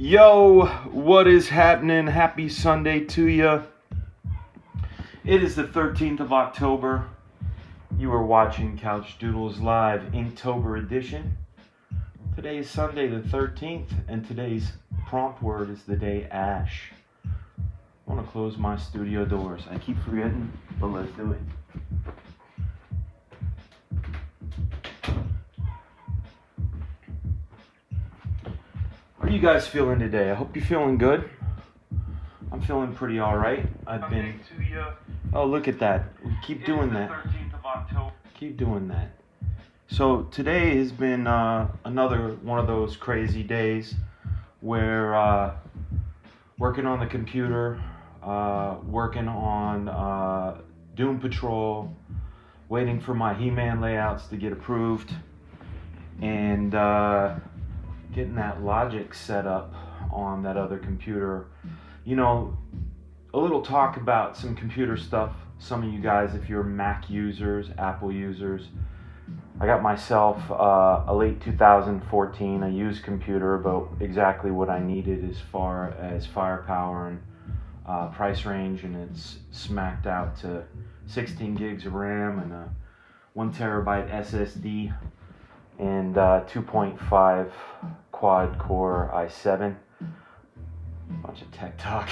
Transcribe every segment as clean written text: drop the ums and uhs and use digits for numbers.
Yo, what is happening? Happy Sunday to you. It is the 13th of October. You are watching Couchdoodles Live Inktober edition. Today is Sunday the 13th, and today's prompt word is the day ash. I want to close my studio doors. I keep forgetting, but let's do it. How are you guys feeling today? I hope you're feeling good. I'm feeling pretty all right. Oh, look at that. We keep doing that. Keep doing that. So today has been another one of those crazy days where working on the computer, working on Doom Patrol, waiting for my He-Man layouts to get approved, and getting that logic set up on that other computer. You know, a little talk about some computer stuff. Some of you guys, if you're Mac users, Apple users, I got myself a late 2014, a used computer, about exactly what I needed as far as firepower and price range, and it's smacked out to 16 gigs of RAM and a 1 terabyte SSD and 2.5 quad core i7. Bunch of tech talk.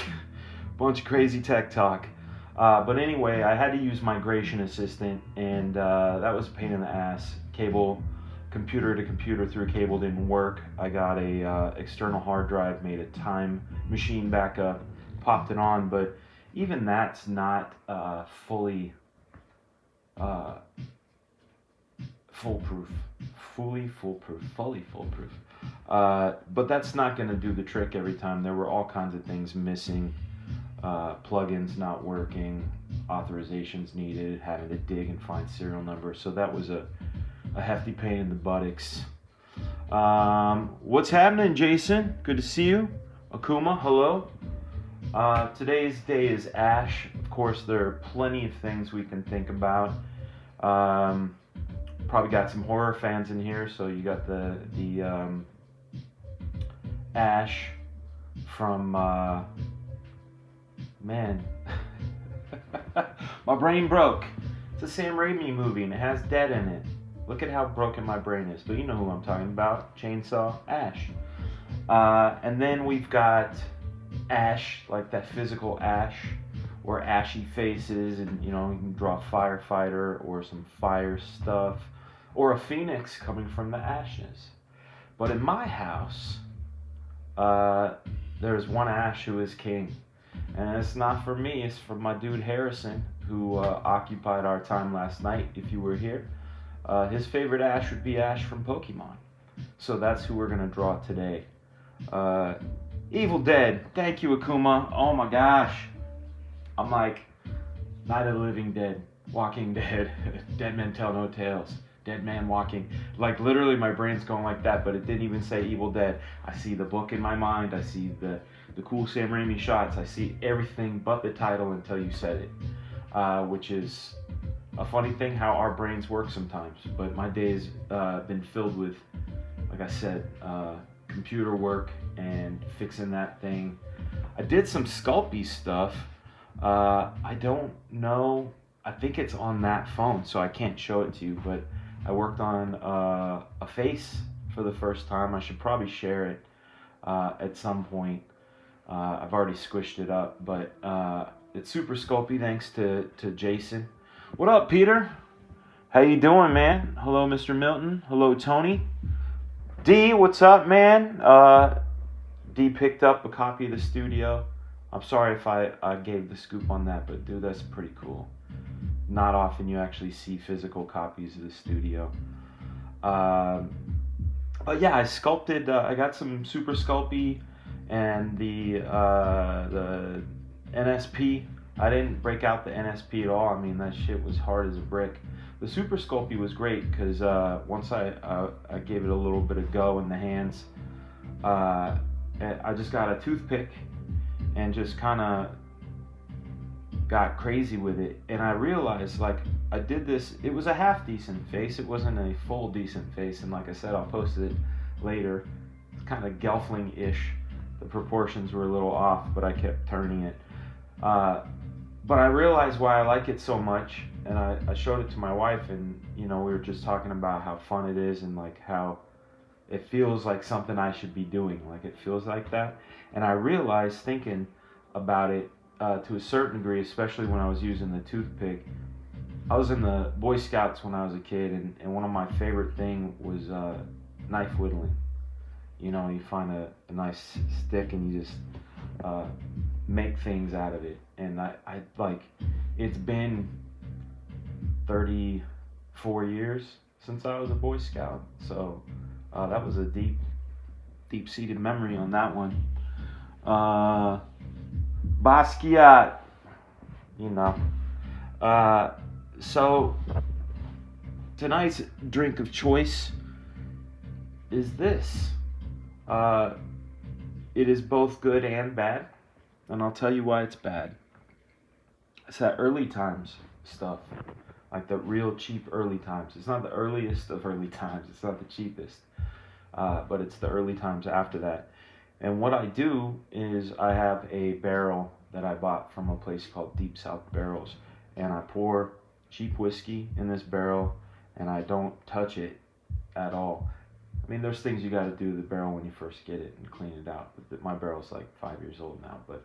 Bunch of crazy tech talk. But anyway, I had to use Migration Assistant, and that was a pain in the ass. Cable, computer to computer through cable didn't work. I got a external hard drive, made a time machine backup, popped it on, but even that's not fully foolproof. Fully foolproof. But that's not going to do the trick every time. There were all kinds of things missing. Plugins not working, authorizations needed, having to dig and find serial numbers. So that was a hefty pain in the buttocks. What's happening, Jason? Good to see you. Akuma, hello. Today's day is Ash. Of course, there are plenty of things we can think about. Probably got some horror fans in here, so you got the Ash from man. My brain broke. It's a Sam Raimi movie and it has dead in it. Look at how broken my brain is. But you know who I'm talking about. Chainsaw Ash. And then we've got Ash, like that physical ash, or ashy faces, and you know, you can draw a firefighter or some fire stuff, or a phoenix coming from the ashes. But in my house, there's one Ash who is king. And it's not for me, it's for my dude Harrison, who occupied our time last night, if you were here. His favorite Ash would be Ash from Pokemon. So that's who we're going to draw today. Evil Dead. Thank you, Akuma. Oh my gosh. I'm like Night of the Living Dead, Walking Dead, Dead Men Tell No Tales, Dead Man Walking. Like literally my brain's going like that, but it didn't even say Evil Dead. I see the book in my mind. I see the cool Sam Raimi shots. I see everything but the title until you said it, which is a funny thing how our brains work sometimes. But my day's been filled with, like I said, computer work and fixing that thing. I did some Sculpey stuff. I don't know. I think it's on that phone, so I can't show it to you. But I worked on a face for the first time. I should probably share it at some point. I've already squished it up, but it's super Sculpey thanks to Jason. What up, Peter? How you doing, man? Hello, Mr. Milton. Hello, Tony. D, what's up, man? D picked up a copy of the studio. I'm sorry if I gave the scoop on that, but dude, that's pretty cool. Not often you actually see physical copies of the studio. But yeah, I sculpted. I got some super Sculpey and the NSP. I didn't break out the NSP at all. I mean, that shit was hard as a brick. The Super Sculpey was great because once I gave it a little bit of go in the hands, I just got a toothpick and just kind of got crazy with it. And I realized, like, I did this, it was a half decent face. It wasn't a full decent face. And like I said, I'll post it later. It's kind of Gelfling-ish. the proportions were a little off, but I kept turning it. But I realized why I like it so much, and I showed it to my wife, and we were just talking about how fun it is, and like how it feels like something I should be doing. Like it feels like that, and I realized thinking about it to a certain degree, especially when I was using the toothpick. I was in the Boy Scouts when I was a kid, and one of my favorite thing was knife whittling. You find a nice stick and you just make things out of it. And I like, it's been 34 years since I was a Boy Scout. So that was a deep-seated memory on that one. Basquiat, So tonight's drink of choice is this. It is both good and bad, and I'll tell you why it's bad. It's that early times stuff, like the real cheap early times. It's not the earliest of early times. It's not the cheapest, but it's the early times after that. And what I do is I have a barrel that I bought from a place called Deep South Barrels, and I pour cheap whiskey in this barrel, and I don't touch it at all. I mean, there's things you got to do to the barrel when you first get it and clean it out. But my barrel's like 5 years old now. But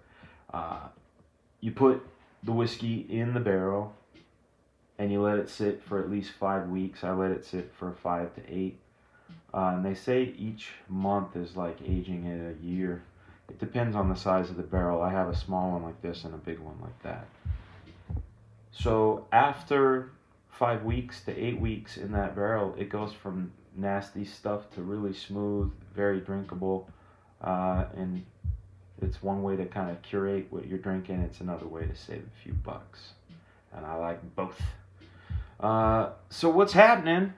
you put the whiskey in the barrel and you let it sit for at least 5 weeks. I let it sit for 5 to 8. And they say each month is like aging it a year. It depends on the size of the barrel. I have a small one like this and a big one like that. So after 5 weeks to 8 weeks in that barrel, it goes from nasty stuff to really smooth, very drinkable, and it's one way to kind of curate what you're drinking. It's another way to save a few bucks, and I like both. So what's happening,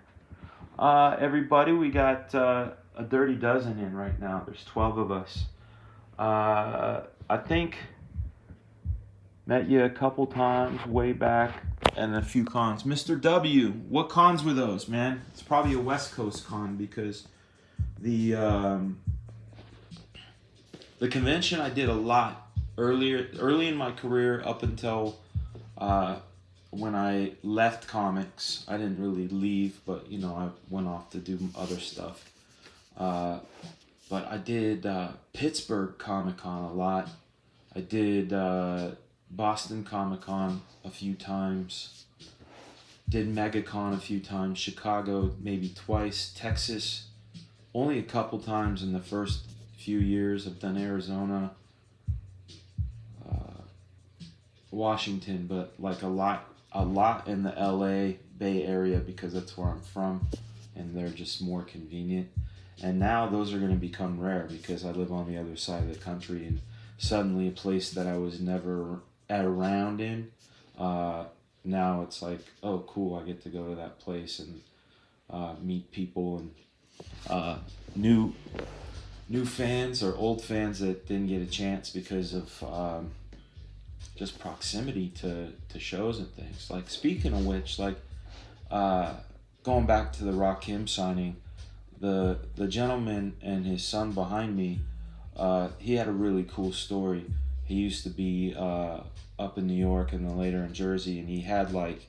everybody? We got a dirty dozen in right now. There's 12 of us. I think met you a couple times way back, and a few cons. Mr. W, what cons were those, man? It's probably a West Coast con, because the convention I did a lot early in my career, up until when I left comics. I didn't really leave, but I went off to do other stuff. But I did Pittsburgh Comic Con a lot. I did Boston Comic Con a few times. Did MegaCon a few times. Chicago maybe twice. Texas only a couple times in the first few years. I've done Arizona, Washington, but like a lot in the LA Bay Area, because that's where I'm from, and they're just more convenient. And now those are going to become rare because I live on the other side of the country, and suddenly a place that I was never around in, now it's like, oh cool, I get to go to that place and meet people, and new fans or old fans that didn't get a chance because of just proximity to shows and things. Like, speaking of which, like going back to the Rakim signing, the gentleman and his son behind me, he had a really cool story. He used to be up in New York and then later in Jersey, and he had, like,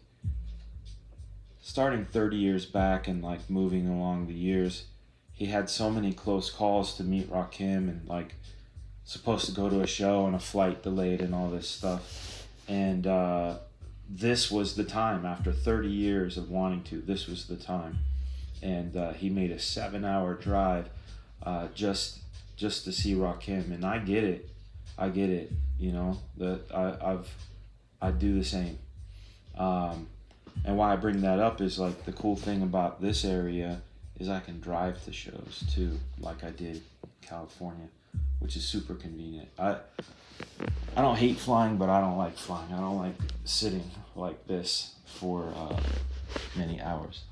starting 30 years back and like moving along the years, he had so many close calls to meet Rakim, and like supposed to go to a show and a flight delayed and all this stuff. And this was the time. After 30 years of wanting to, this was the time. And he made a 7-hour drive just to see Rakim. And I get it. That I do the same. And why I bring that up is, like, the cool thing about this area is I can drive to shows too, like I did in California, which is super convenient. I don't hate flying, but I don't like flying. I don't like sitting like this for many hours.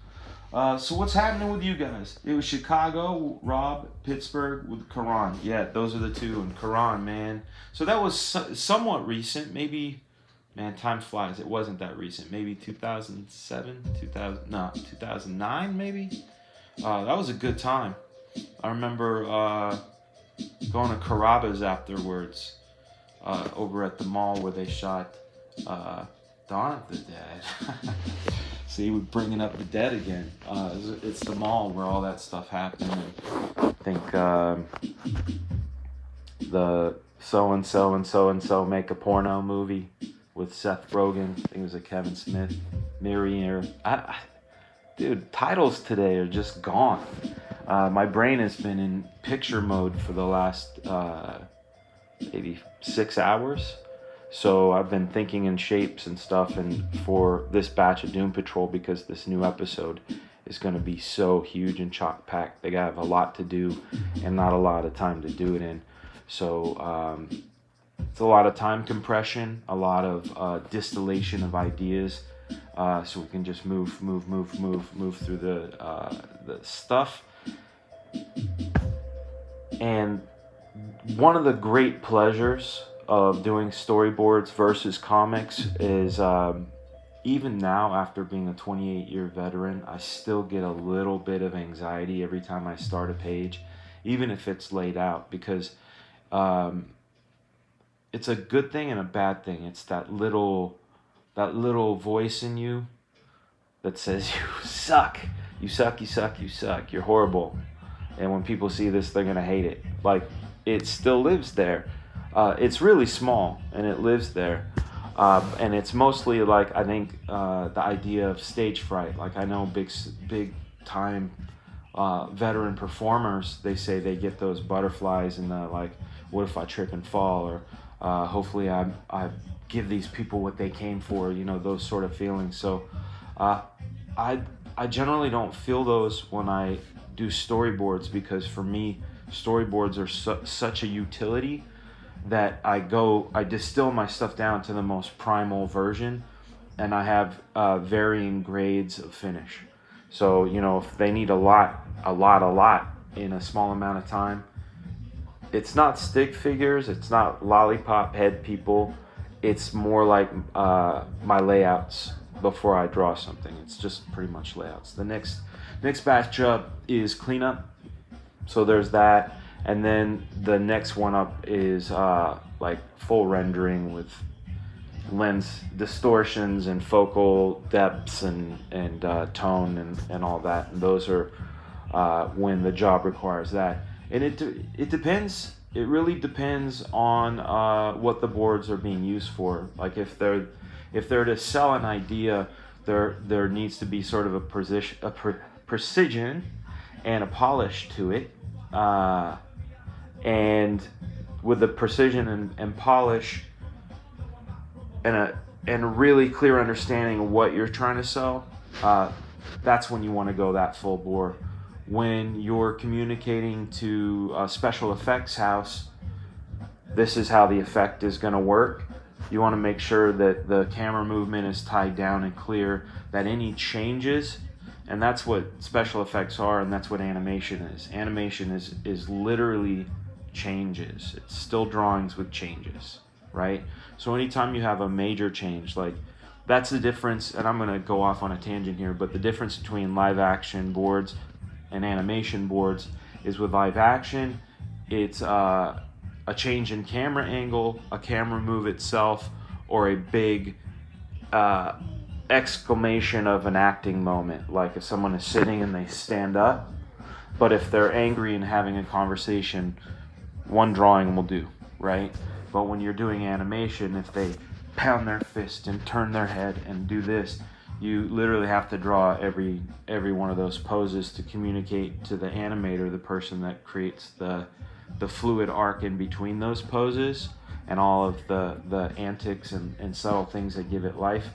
So what's happening with you guys? It was Chicago, Rob, Pittsburgh with Karan. Yeah, those are the two. And Karan, man. So that was somewhat recent. Maybe, man, time flies. It wasn't that recent. Maybe 2009 maybe? That was a good time. I remember going to Carrabba's afterwards, over at the mall where they shot Dawn of the Dead. See, we're bringing up the dead again. It's the mall where all that stuff happened. And I think the so and so make a porno movie with Seth Rogen. I think it was a Kevin Smith. Mirror. Dude, titles today are just gone. My brain has been in picture mode for the last maybe 6 hours. So I've been thinking in shapes and stuff, and for this batch of Doom Patrol, because this new episode is going to be so huge and chock-packed. They have a lot to do and not a lot of time to do it in. So it's a lot of time compression, a lot of distillation of ideas, so we can just move through the stuff. And one of the great pleasures of doing storyboards versus comics is even now, after being a 28-year veteran, I still get a little bit of anxiety every time I start a page, even if it's laid out, because it's a good thing and a bad thing. It's that little voice in you that says, you suck, you're horrible. And when people see this, they're going to hate it. Like, it still lives there. It's really small, and it lives there. And it's mostly, like, I think, the idea of stage fright. Like, I know big time veteran performers, they say they get those butterflies and the, like, what if I trip and fall? Or hopefully I give these people what they came for, you know, those sort of feelings. So I generally don't feel those when I do storyboards, because for me, storyboards are such a utility that I distill my stuff down to the most primal version, and I have varying grades of finish. So, you know, if they need a lot in a small amount of time, it's not stick figures, it's not lollipop head people, it's more like my layouts before I draw something. It's just pretty much layouts. The next batch up is cleanup, so there's that. And then the next one up is like full rendering with lens distortions and focal depths and tone and all that. And those are when the job requires that. And it depends. It really depends on what the boards are being used for. Like if they're to sell an idea, there needs to be sort of a precision and a polish to it. And with the precision and polish and a really clear understanding of what you're trying to sell, that's when you want to go that full bore. When you're communicating to a special effects house, this is how the effect is going to work. You want to make sure that the camera movement is tied down and clear, that any changes, and that's what special effects are, and that's what animation is. Animation is literally changes. It's still drawings with changes, right? So anytime you have a major change, like that's the difference, and I'm going to go off on a tangent here, but the difference between live action boards and animation boards is with live action, it's a change in camera angle, a camera move itself, or a big exclamation of an acting moment, like if someone is sitting and they stand up. But if they're angry and having a conversation, one drawing will do, right? But when you're doing animation, if they pound their fist and turn their head and do this, you literally have to draw every one of those poses to communicate to the animator, the person that creates the fluid arc in between those poses and all of the antics and subtle things that give it life.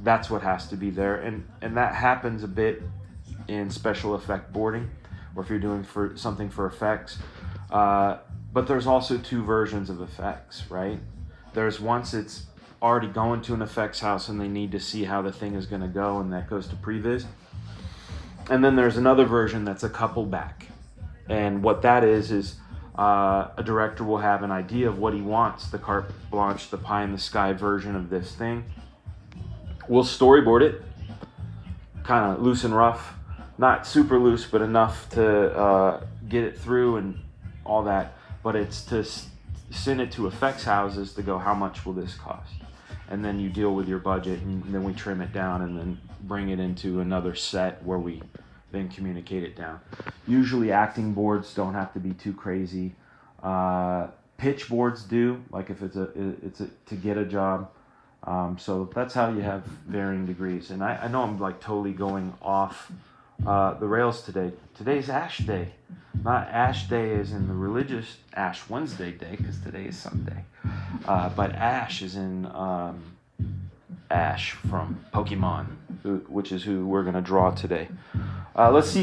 That's what has to be there, and that happens a bit in special effect boarding, or if you're doing something for effects. But there's also two versions of effects, right? There's once it's already going to an effects house and they need to see how the thing is going to go, and that goes to previs. And then there's another version that's a couple back. And what that is a director will have an idea of what he wants, the carte blanche, the pie in the sky version of this thing. We'll storyboard it, kind of loose and rough, not super loose, but enough to get it through and all that, but it's to send it to effects houses to go, how much will this cost? And then you deal with your budget, and then we trim it down and then bring it into another set where we then communicate it down. Usually acting boards don't have to be too crazy. Pitch boards do, like if it's to get a job. So that's how you have varying degrees. And I know I'm like totally going off the rails today. Today's Ash Day. Not Ash Day as in the religious Ash Wednesday day, because today is Sunday. But Ash is in Ash from Pokemon, which is who we're going to draw today. Let's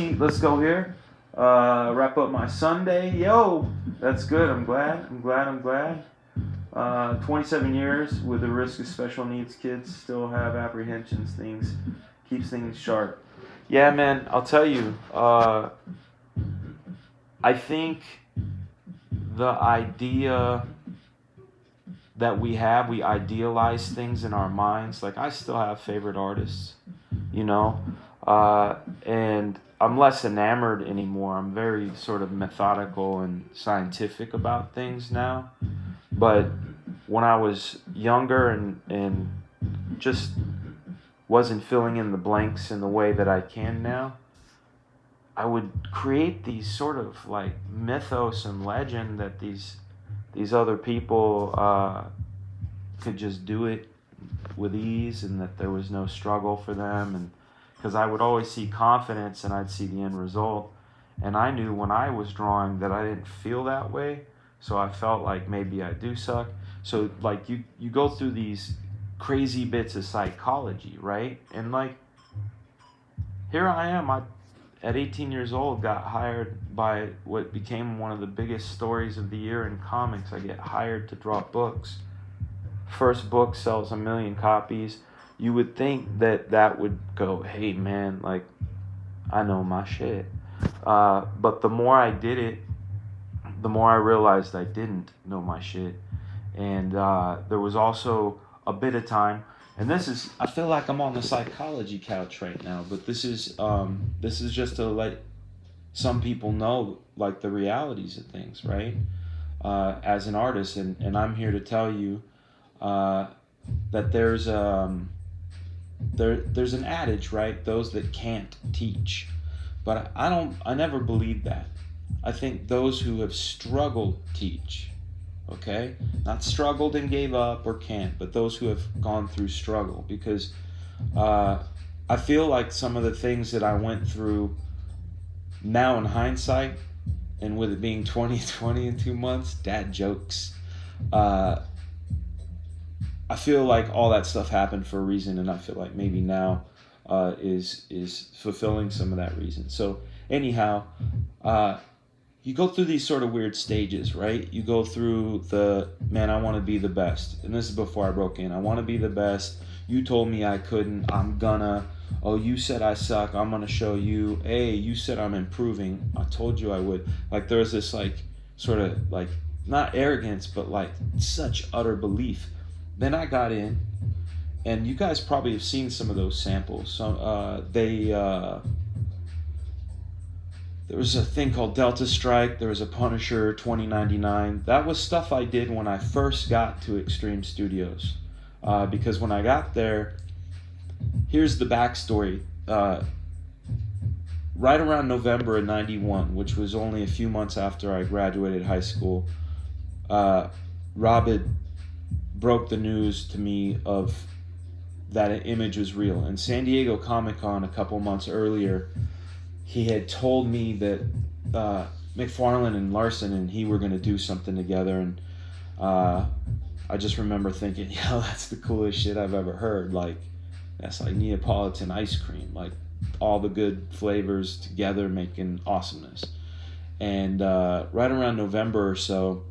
go here. Wrap up my Sunday. Yo, that's good. I'm glad. 27 years with the risk of special needs kids, still have apprehensions, keeps things sharp. Yeah, man, I'll tell you, I think the idea that we idealize things in our minds. Like, I still have favorite artists, and I'm less enamored anymore. I'm very sort of methodical and scientific about things now. But when I was younger and just wasn't filling in the blanks in the way that I can now, I would create these sort of like mythos and legend that these other people could just do it with ease, and that there was no struggle for them. And because I would always see confidence and I'd see the end result, and I knew when I was drawing that I didn't feel that way, so I felt like maybe I do suck. So like you go through these crazy bits of psychology, right? And like, here I am, at 18 years old, got hired by what became one of the biggest stories of the year in comics. I get hired to draw books. First book sells 1 million copies. You would think that would go, hey man, like, I know my shit. But the more I did it, the more I realized I didn't know my shit. And there was also a bit of time, and I feel like I'm on the psychology couch right now, but this is just to let some people know like the realities of things, right? As an artist, and I'm here to tell you that there's an adage, right? Those that can't teach. But I never believed that. I think those who have struggled teach. Okay? Not struggled and gave up or can't, but those who have gone through struggle. Because I feel like some of the things that I went through now in hindsight, and with it being 2020 in 2 months, dad jokes, I feel like all that stuff happened for a reason, and I feel like maybe now is fulfilling some of that reason. So anyhow, you go through these sort of weird stages, right? You go through I want to be the best. And this is before I broke in. I want to be the best. You told me I couldn't. I'm gonna. Oh, you said I suck. I'm gonna show you. Hey, you said I'm improving. I told you I would. Like, there was this like sort of like, not arrogance, but like such utter belief. Then I got in, and you guys probably have seen some of those samples. So there was a thing called Delta Strike. There was a Punisher 2099. That was stuff I did when I first got to Extreme Studios. Because when I got there, here's the backstory. Right around November of 91, which was only a few months after I graduated high school, Rob had broke the news to me of that an image was real. In San Diego Comic-Con a couple months earlier, he had told me that McFarlane and Larson and he were going to do something together, and I just remember thinking, yo, that's the coolest shit I've ever heard. Like, that's like Neapolitan ice cream, like all the good flavors together making awesomeness. And right around November or so,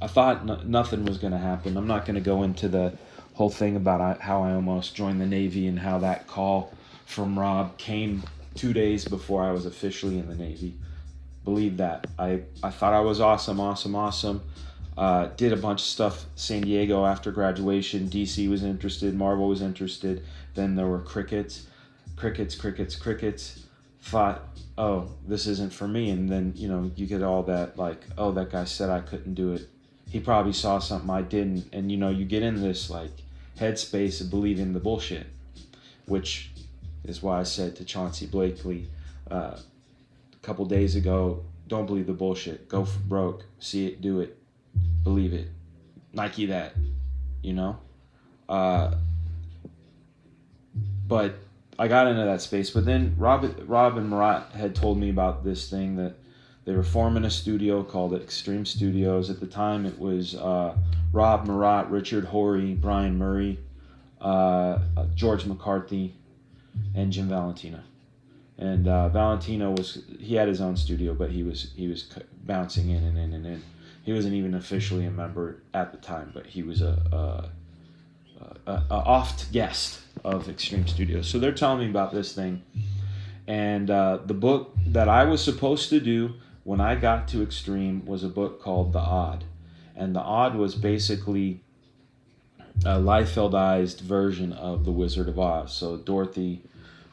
I thought nothing was going to happen. I'm not going to go into the whole thing about how I almost joined the Navy and how that call from Rob came 2 days before I was officially in the Navy. Believe that. I thought I was awesome. Did a bunch of stuff San Diego after graduation. DC was interested. Marvel was interested. Then there were crickets. thought, oh, this isn't for me. And then, you get all that, like, oh, that guy said I couldn't do it. He probably saw something I didn't. And, you get in this, like, headspace of believing the bullshit, which is why I said to Chauncey Blakely a couple days ago, don't believe the bullshit. Go for broke. See it, do it, believe it. Nike that, But I got into that space. But then Rob and Murat had told me about this thing that they were forming a studio called Extreme Studios. At the time, it was Rob, Murat, Richard Horry, Brian Murray, George McCarthy, and Jim Valentino. And Valentino he had his own studio, but he was bouncing in and in and in. He wasn't even officially a member at the time, but he was a oft guest of Extreme Studios. So they're telling me about this thing, and the book that I was supposed to do when I got to Extreme was a book called The Odd, and The Odd was basically a Liefeldized version of The Wizard of Oz. So Dorothy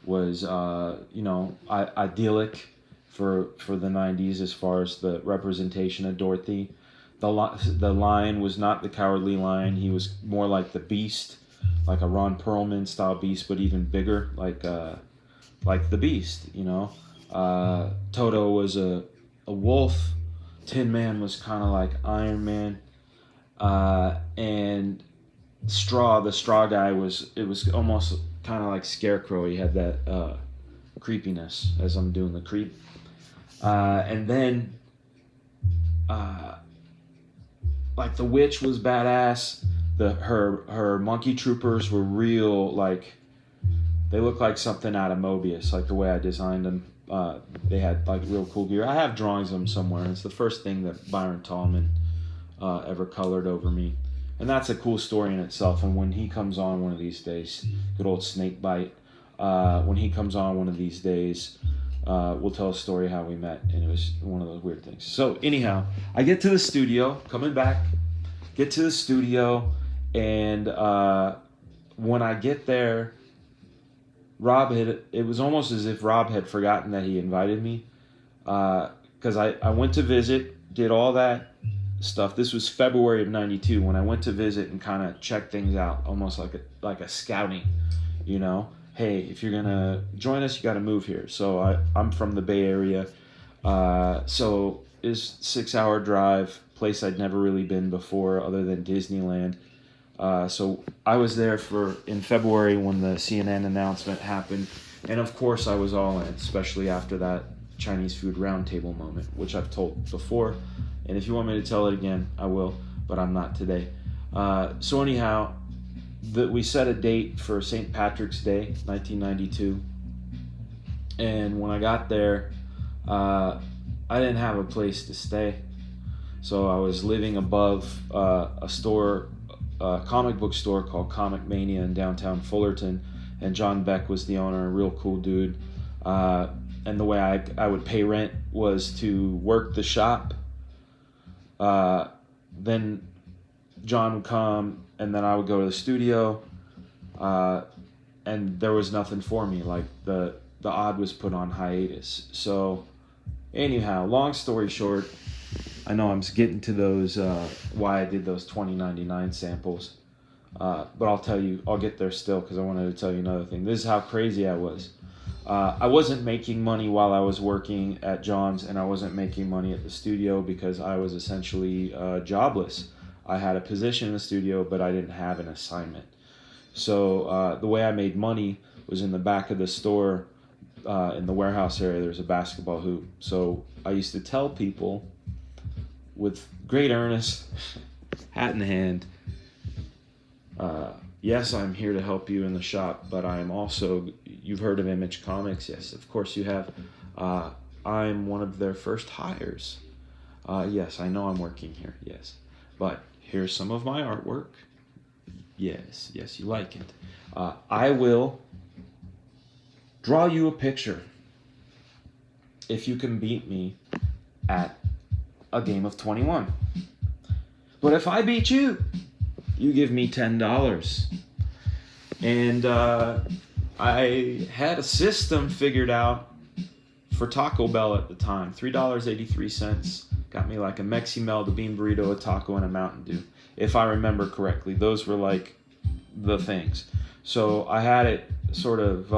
was idyllic for the 90s as far as the representation of Dorothy. The lion was not the Cowardly Lion. He was more like the Beast, like a Ron Perlman style Beast, but even bigger, like the Beast. Toto was a wolf. Tin Man was kind of like Iron Man, and the straw guy was almost kind of like Scarecrow. He had that creepiness as I'm doing the creep, and then like the witch was badass. Her monkey troopers were real, like they looked like something out of Mobius, like the way I designed them. They had like real cool gear. I have drawings of them somewhere. It's the first thing that Byron Tallman ever colored over me. And that's a cool story in itself. And when he comes on one of these days, good old Snakebite, when he comes on one of these days, we'll tell a story how we met. And it was one of those weird things. So anyhow, I get to the studio, and when I get there, it was almost as if Rob had forgotten that he invited me. Because I went to visit, did all that stuff. This was February of '92 when I went to visit and kind of check things out, almost like a scouting, Hey, if you're gonna join us, you got to move here. So I'm from the Bay Area, so it's 6-hour drive, place I'd never really been before other than Disneyland. So I was there in February when the CNN announcement happened, and of course I was all in, especially after that Chinese food roundtable moment, which I've told before. And if you want me to tell it again, I will, but I'm not today. So anyhow, we set a date for St. Patrick's Day, 1992. And when I got there, I didn't have a place to stay. So I was living above a comic book store called Comic Mania in downtown Fullerton. And John Beck was the owner, a real cool dude. And the way I would pay rent was to work the shop. Then John would come, and then I would go to the studio, and there was nothing for me. Like the Odd was put on hiatus. So anyhow, long story short, I know I'm getting to those why I did those 2099 samples, but I'll get there still because I wanted to tell you another thing. This is how crazy I was. I wasn't making money while I was working at John's, and I wasn't making money at the studio because I was essentially jobless. I had a position in the studio, but I didn't have an assignment. So the way I made money was in the back of the store, in the warehouse area, there's a basketball hoop. So I used to tell people with great earnest, hat in hand, yes, I'm here to help you in the shop, but I'm also, you've heard of Image Comics? Yes, of course you have. I'm one of their first hires. Yes, I know I'm working here, yes. But here's some of my artwork. Yes, you like it. I will draw you a picture if you can beat me at a game of 21. But if I beat you, you give me $10. And I had a system figured out for Taco Bell at the time. $3.83 got me like a Mexi Melt, a bean burrito, a taco, and a Mountain Dew. If I remember correctly, those were like the things. So I had it sort of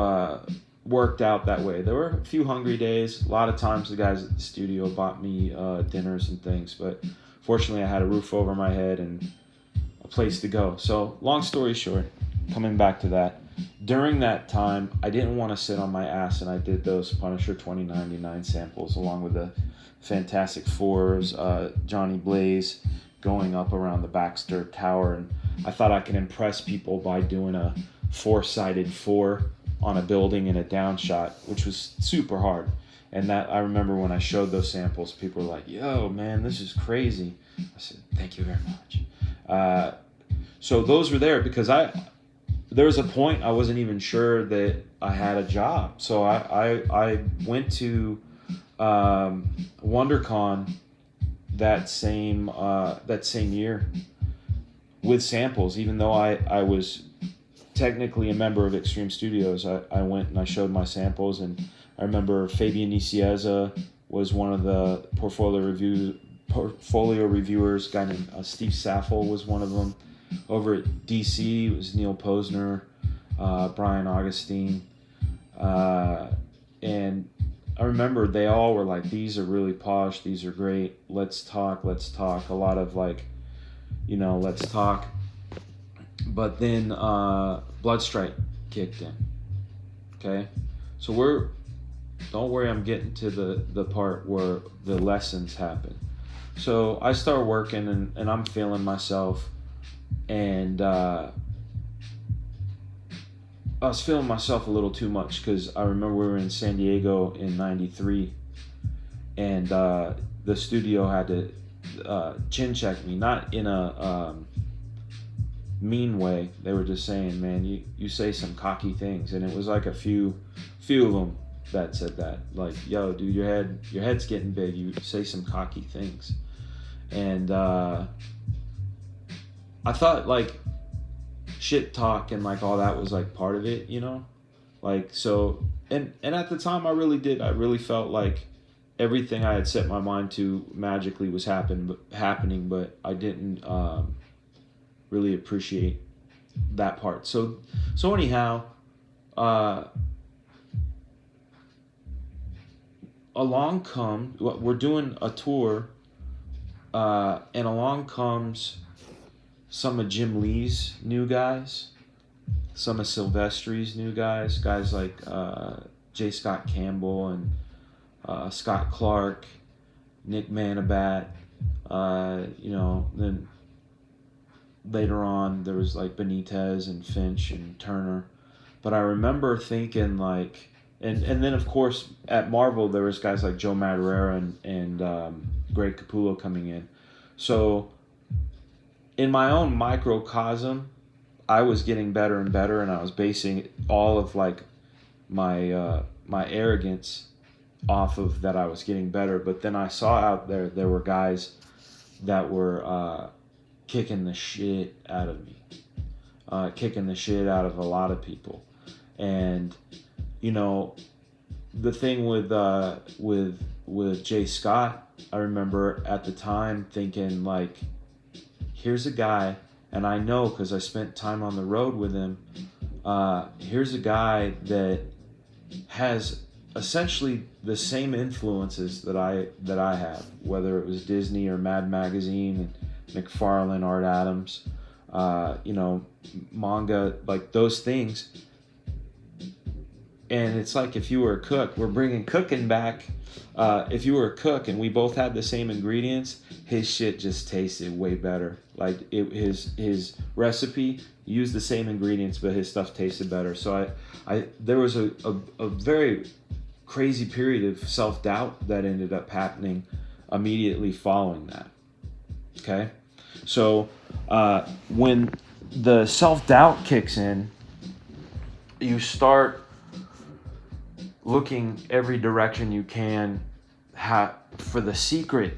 worked out that way. There were a few hungry days. A lot of times the guys at the studio bought me dinners and things, but fortunately I had a roof over my head and a place to go. So long story short, coming back to that, during that time I didn't want to sit on my ass, and I did those Punisher 2099 samples along with the Fantastic Fours, Johnny Blaze going up around the Baxter Tower, and I thought I could impress people by doing a four-sided 4 on a building in a down shot, which was super hard. And that, I remember when I showed those samples, people were like, yo, man, this is crazy. I said, thank you very much. So those were there because there was a point I wasn't even sure that I had a job. So I went to WonderCon that same year with samples, even though I was technically a member of Extreme Studios. I went and I showed my samples, and I remember Fabian Nicieza was one of the portfolio reviewers. A guy named Steve Saffel was one of them. Over at DC, it was Neil Posner, Brian Augustine, and I remember they all were like, these are really polished, these are great, let's talk. A lot of like, let's talk. But then Bloodstrike kicked in. Okay? So don't worry, I'm getting to the part where the lessons happen. So I start working and I'm feeling myself, and I was feeling myself a little too much because I remember we were in San Diego in '93, and the studio had to chin check me, not in a mean way. They were just saying, man, you say some cocky things, and it was like a few of them that said that, like, yo, dude, your head's getting big, you say some cocky things. And I thought like shit talk and like all that was like part of it, like, so, and at the time I really felt like everything I had set my mind to magically was happening, but I didn't really appreciate that part. So anyhow, we're doing a tour, and along comes some of Jim Lee's new guys, some of Silvestri's new guys like J. Scott Campbell and Scott Clark, Nick Manabat, then later on there was like Benitez and Finch and Turner. But I remember thinking like, and then of course at Marvel there was guys like Joe Madureira and Greg Capullo coming in. So in my own microcosm, I was getting better and better, and I was basing all of like my arrogance off of that I was getting better. But then I saw out there were guys that were kicking the shit out of me, kicking the shit out of a lot of people. And the thing with Jay Scott, I remember at the time thinking like, here's a guy, and I know because I spent time on the road with him, here's a guy that has essentially the same influences that I have, whether it was Disney or Mad Magazine and McFarlane, Art Adams, manga, like those things. And it's like, if you were a cook, we're bringing cooking back. If you were a cook and we both had the same ingredients, his shit just tasted way better. Like his recipe used the same ingredients, but his stuff tasted better. So there was a very crazy period of self-doubt that ended up happening immediately following that. Okay? So when the self-doubt kicks in, you start looking every direction you can for the secret.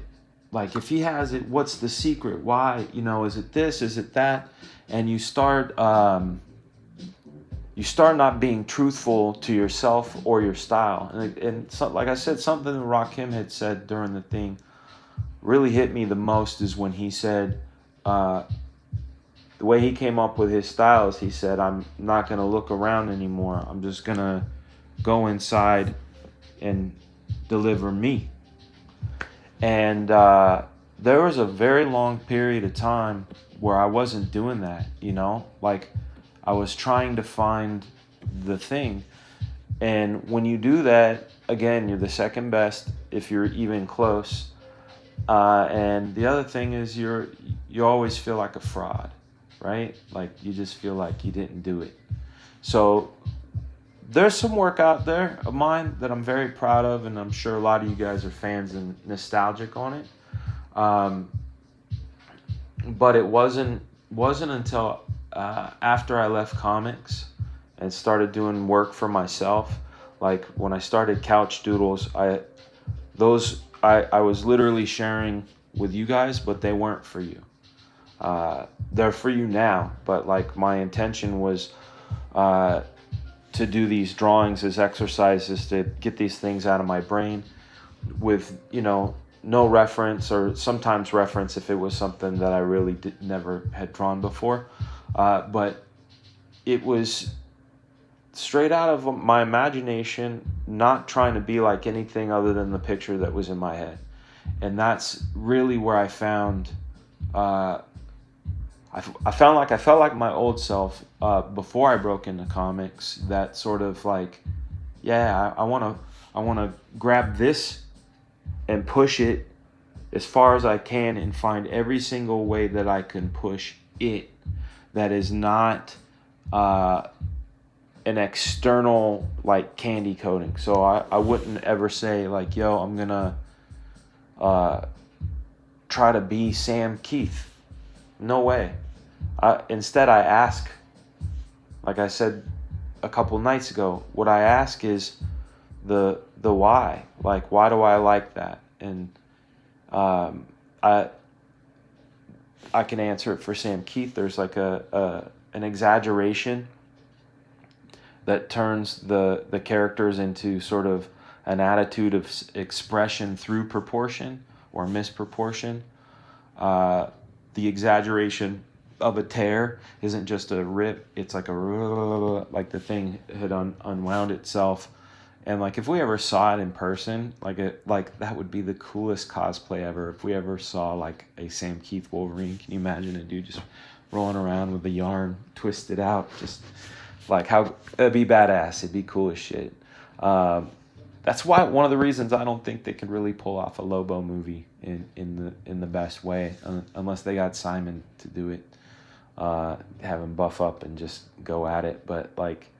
Like, if he has it, what's the secret? Why? Is it this? Is it that? And you start you start not being truthful to yourself or your style. And so, like I said, something that Rakim had said during the thing really hit me the most is when he said, the way he came up with his style is he said, I'm not going to look around anymore. I'm just going to go inside and deliver me. And there was a very long period of time where I wasn't doing that, you know? Like, I was trying to find the thing. And when you do that, again, you're the second best if you're even close. And the other thing is you always feel like a fraud, right? Like, you just feel like you didn't do it. So there's some work out there of mine that I'm very proud of, and I'm sure a lot of you guys are fans and nostalgic on it. But it wasn't until after I left comics and started doing work for myself, like when I started Couchdoodles, I was literally sharing with you guys, but they weren't for you. They're for you now, but like my intention was to do these drawings as exercises to get these things out of my brain with, you know, no reference, or sometimes reference if it was something that I really never had drawn before. But it was straight out of my imagination, not trying to be like anything other than the picture that was in my head. And that's really where I found, I felt like my old self before I broke into comics. That sort of like, yeah, I want to grab this and push it as far as I can and find every single way that I can push it that is not an external like candy coating. So I wouldn't ever say like, yo, I'm gonna try to be Sam Keith. No way. Instead I ask, like I said a couple nights ago, what I ask is the why. Like, why do I like that? And I can answer it for Sam Keith. There's like an exaggeration that turns the characters into sort of an attitude of expression through proportion or misproportion. The exaggeration of a tear isn't just a rip, it's like like the thing had unwound itself. And like if we ever saw it in person, like that would be the coolest cosplay ever. If we ever saw like a Sam Keith Wolverine, can you imagine a dude just rolling around with the yarn twisted out? Just like how it'd be badass. It'd be cool as shit. That's why one of the reasons I don't think they could really pull off a Lobo movie in the best way, unless they got Simon to do it, have him buff up and just go at it. But like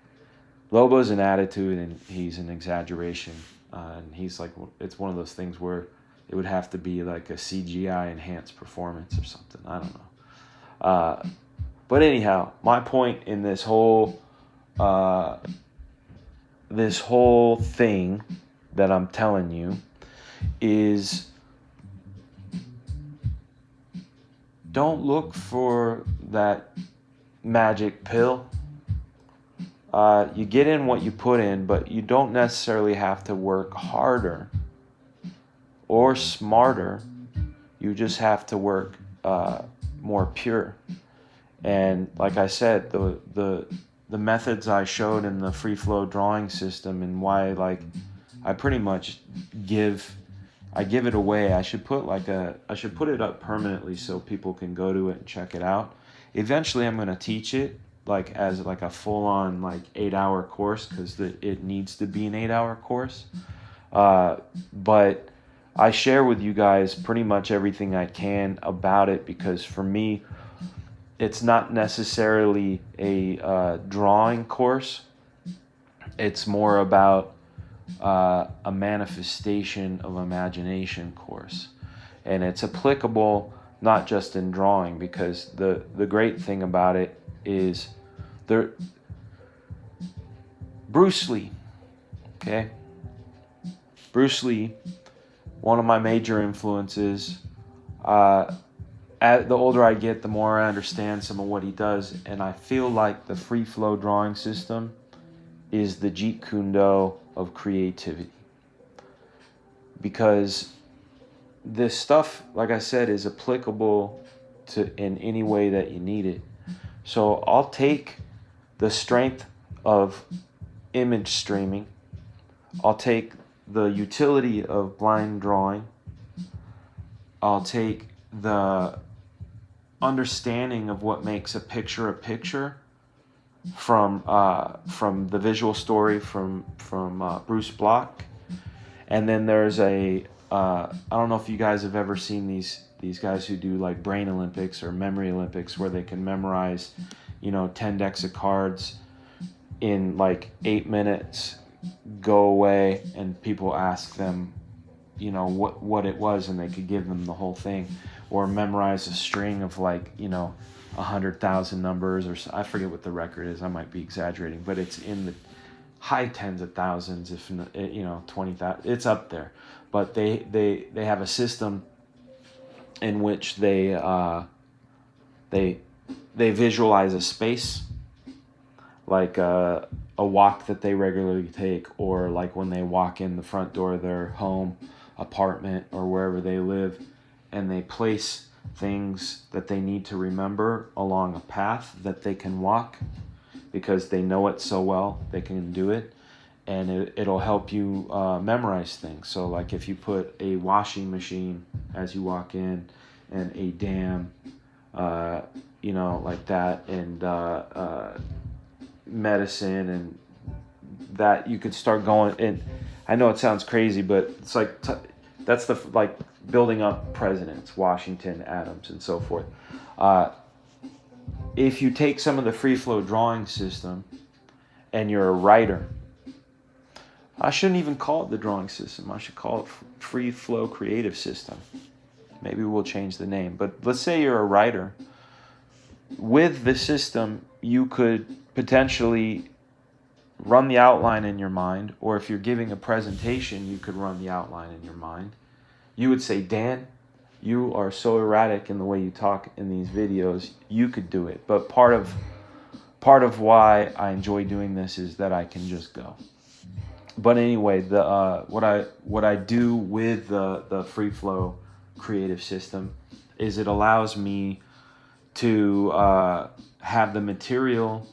Lobo's an attitude and he's an exaggeration, and he's like, it's one of those things where it would have to be like a CGI enhanced performance or something. I don't know. But anyhow, my point in this whole thing that I'm telling you is, don't look for that magic pill. You get in what you put in, but you don't necessarily have to work harder or smarter. You just have to work more pure. And like I said, the methods I showed in the free flow drawing system, and why like I pretty much give it away. I should put it up permanently so people can go to it and check it out. Eventually I'm going to teach it like as like a full-on like 8-hour course, because it needs to be an 8-hour course. But I share with you guys pretty much everything I can about it, because for me it's not necessarily a drawing course. It's more about a manifestation of imagination course. And it's applicable not just in drawing, because the great thing about it is Bruce Lee, okay? Bruce Lee, one of my major influences, the older I get, the more I understand some of what he does, and I feel like the free flow drawing system is the Jeet Kune Do of creativity, because this stuff, like I said, is applicable to in any way that you need it. So I'll take the strength of image streaming, I'll take the utility of blind drawing, I'll take the understanding of what makes a picture from the visual story from Bruce Block, and then there's I don't know if you guys have ever seen these guys who do like Brain Olympics or Memory Olympics, where they can memorize 10 decks of cards in like 8 minutes, go away, and people ask them what it was, and they could give them the whole thing, or memorize a string of like 100,000 numbers, or I forget what the record is, I might be exaggerating, but it's in the high tens of thousands, if 20,000, it's up there. But they have a system in which they visualize a space, like a walk that they regularly take, or like when they walk in the front door of their home, apartment, or wherever they live, and they place things that they need to remember along a path that they can walk because they know it so well, they can do it, and it'll help you memorize things. So like if you put a washing machine as you walk in, and a dam, like that, and medicine, and that, you could start going. And I know it sounds crazy, but it's like that's the like building up presidents, Washington, Adams, and so forth. If you take some of the free flow drawing system and you're a writer, I shouldn't even call it the drawing system, I should call it free flow creative system. Maybe we'll change the name, but let's say you're a writer. With the system, you could potentially run the outline in your mind, or if you're giving a presentation, you could run the outline in your mind. You would say, Dan, you are so erratic in the way you talk in these videos, you could do it. But part of why I enjoy doing this is that I can just go. But anyway, what I do with the free flow creative system is it allows me to have the material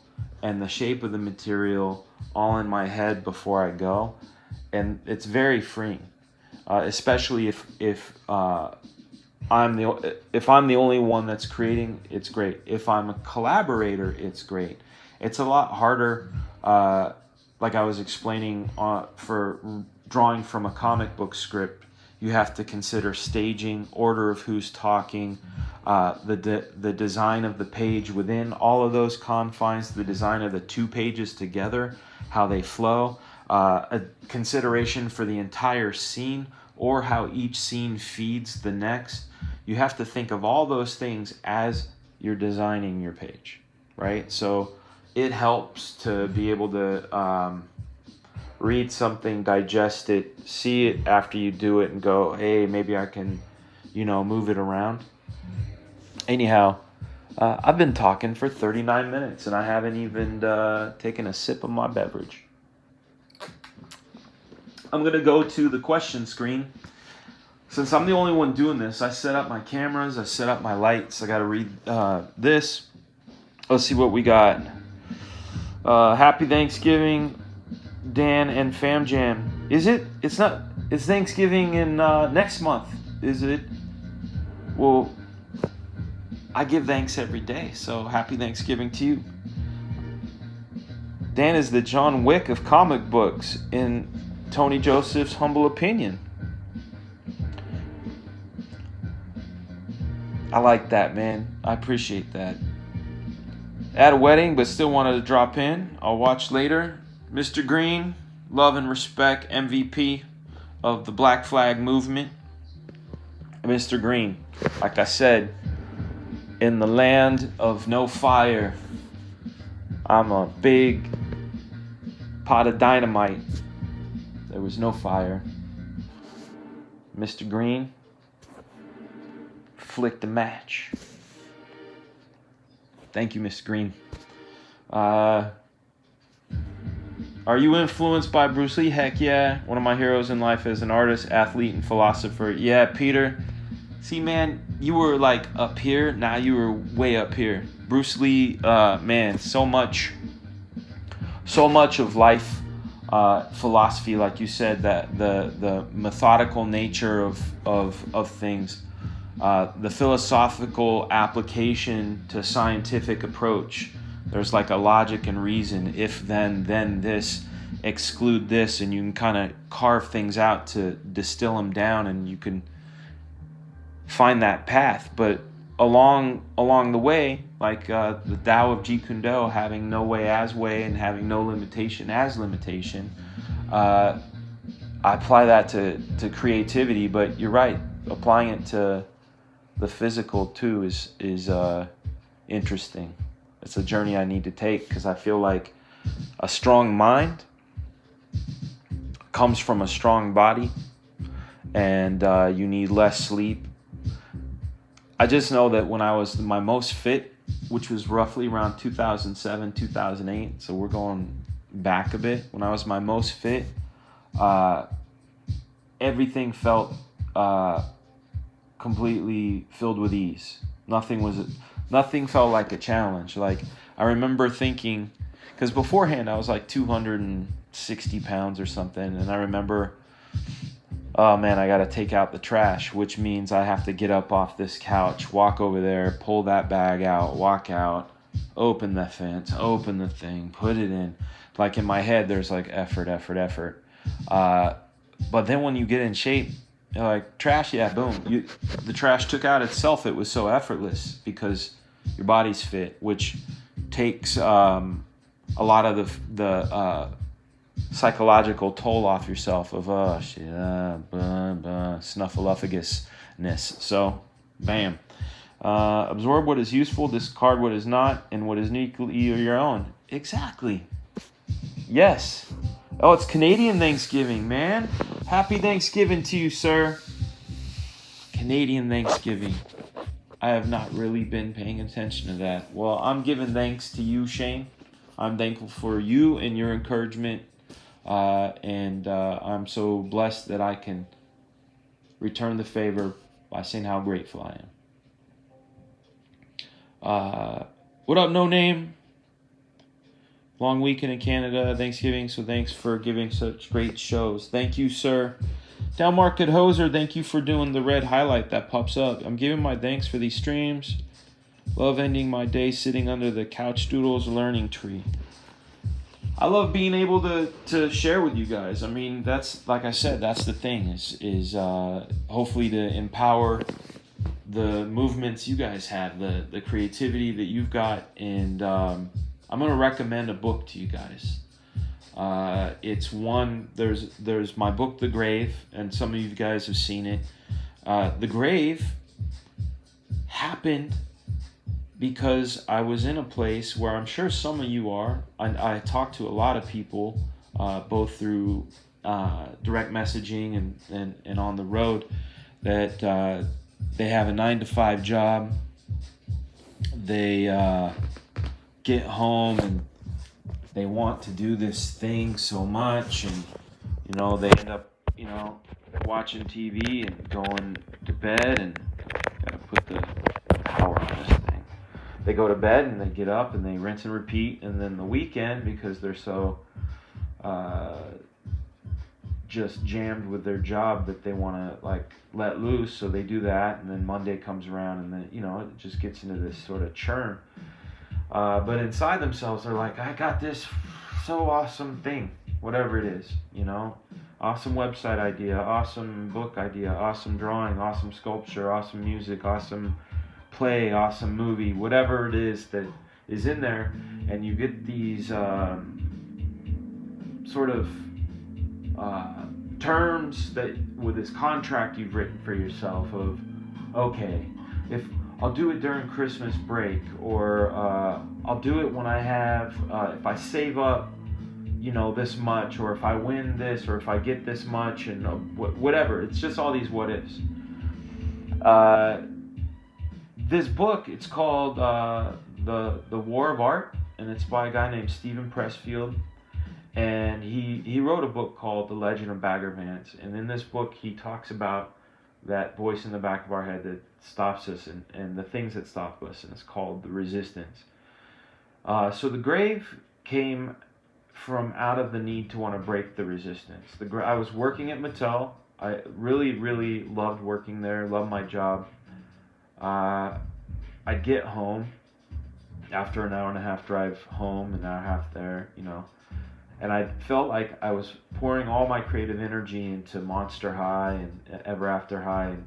and the shape of the material all in my head before I go, and it's very freeing, especially if I'm the only one that's creating. It's great. If I'm a collaborator, it's great. It's a lot harder, like I was explaining, for drawing from a comic book script. You have to consider staging, order of who's talking, the design of the page within all of those confines, the design of the two pages together, how they flow, a consideration for the entire scene, or how each scene feeds the next. You have to think of all those things as you're designing your page, right? So it helps to be able to read something, digest it, see it after you do it, and go, hey, maybe I can, move it around. Anyhow, I've been talking for 39 minutes, and I haven't even taken a sip of my beverage. I'm going to go to the question screen. Since I'm the only one doing this, I set up my cameras, I set up my lights. I got to read this. Let's see what we got. Happy Thanksgiving, Dan and Fam Jam. Is it? It's not. It's Thanksgiving in next month. Is it? Well, I give thanks every day, so happy Thanksgiving to you. Dan is the John Wick of comic books, in Tony Joseph's humble opinion. I like that, man. I appreciate that. At a wedding, but still wanted to drop in. I'll watch later. Mr. Green, love and respect, MVP of the Black Flag movement. Mr. Green, like I said, in the land of no fire, I'm a big pot of dynamite. There was no fire. Mr. Green, flick the match. Thank you, Miss Green. Are you influenced by Bruce Lee? Heck yeah. One of my heroes in life as an artist, athlete, and philosopher. Yeah, Peter. See, man, you were like up here. Now you were way up here. Bruce Lee, man, so much of life, philosophy, like you said, that the methodical nature of things, the philosophical application to scientific approach. There's like a logic and reason. If then this, exclude this, and you can kind of carve things out to distill them down, and you can find that path. But along the way, like the Tao of Jeet Kune Do, having no way as way and having no limitation as limitation, I apply that to creativity. But you're right, applying it to the physical too is interesting. It's a journey I need to take, because I feel like a strong mind comes from a strong body, and you need less sleep. I just know that when I was my most fit, which was roughly around 2007, 2008, so we're going back a bit. When I was my most fit, everything felt completely filled with ease. Nothing felt like a challenge. Like, I remember thinking, because beforehand I was like 260 pounds or something, and I remember, oh man, I got to take out the trash, which means I have to get up off this couch, walk over there, pull that bag out, walk out, open the fence, open the thing, put it in. Like, in my head, there's like effort. But then when you get in shape, you're like, trash, yeah, boom. The trash took out itself. It was so effortless because your body's fit, which takes a lot of the psychological toll off yourself of, oh shit, snuffleupagus-ness. So, bam. Absorb what is useful, discard what is not, and what is uniquely your own. Exactly. Yes. Oh, it's Canadian Thanksgiving, man. Happy Thanksgiving to you, sir. Canadian Thanksgiving. I have not really been paying attention to that. Well, I'm giving thanks to you, Shane. I'm thankful for you and your encouragement. And I'm so blessed that I can return the favor by saying how grateful I am. What up, No Name? Long weekend in Canada, Thanksgiving, so thanks for giving such great shows. Thank you, sir. Down Market Hoser, thank you for doing the red highlight that pops up. I'm giving my thanks for these streams. Love ending my day sitting under the Couchdoodles learning tree. I love being able to share with you guys. I mean, that's, like I said, that's the thing, is hopefully to empower the movements you guys have, the creativity that you've got, and I'm going to recommend a book to you guys. It's one, there's my book, The Grave, and some of you guys have seen it. The Grave happened because I was in a place where I'm sure some of you are. I talked to a lot of people, both through direct messaging and on the road, that they have a 9-to-5 job. They get home and they want to do this thing so much, and they end up watching TV and going to bed, and gotta put the power on this thing. They go to bed and they get up and they rinse and repeat, and then the weekend, because they're so just jammed with their job, that they want to like let loose, so they do that, and then Monday comes around, and then it just gets into this sort of churn. But inside themselves, they're like, I got this so awesome thing, whatever it is, awesome website idea, awesome book idea, awesome drawing, awesome sculpture, awesome music, awesome play, awesome movie, whatever it is that is in there. And you get these sort of terms that with this contract you've written for yourself of, okay, if I'll do it during Christmas break, or I'll do it when I have, if I save up, this much, or if I win this, or if I get this much, and whatever. It's just all these what ifs. this book, it's called the War of Art, and it's by a guy named Stephen Pressfield. And he wrote a book called The Legend of Bagger Vance. And in this book, he talks about that voice in the back of our head that stops us, and the things that stop us, and it's called the resistance. So the grave came from out of the need to want to break the resistance. I was working at Mattel. I really, really loved working there, loved my job. I'd get home after an hour and a half drive home, an hour and a half there, and I felt like I was pouring all my creative energy into Monster High and Ever After High, and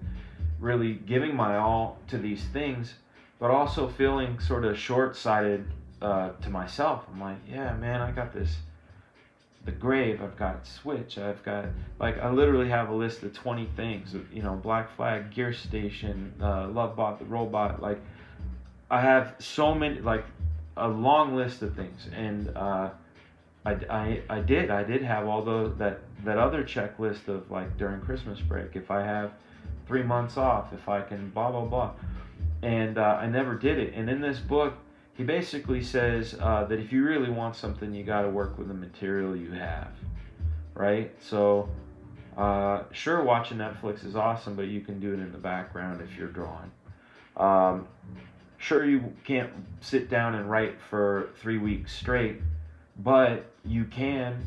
really giving my all to these things, but also feeling sort of short-sighted to myself. I'm like, yeah, man, I got the grave, I've got Switch, I've got, I literally have a list of 20 things, Black Flag, Gear Station, Lovebot, the Robot, I have so many, a long list of things, and I did have all that other checklist of during Christmas break, if I have 3 months off, if I can blah blah blah, and I never did it. And in this book, he basically says that if you really want something, you got to work with the material you have, right? So sure, watching Netflix is awesome, but you can do it in the background if you're drawing. Sure, you can't sit down and write for 3 weeks straight, but you can,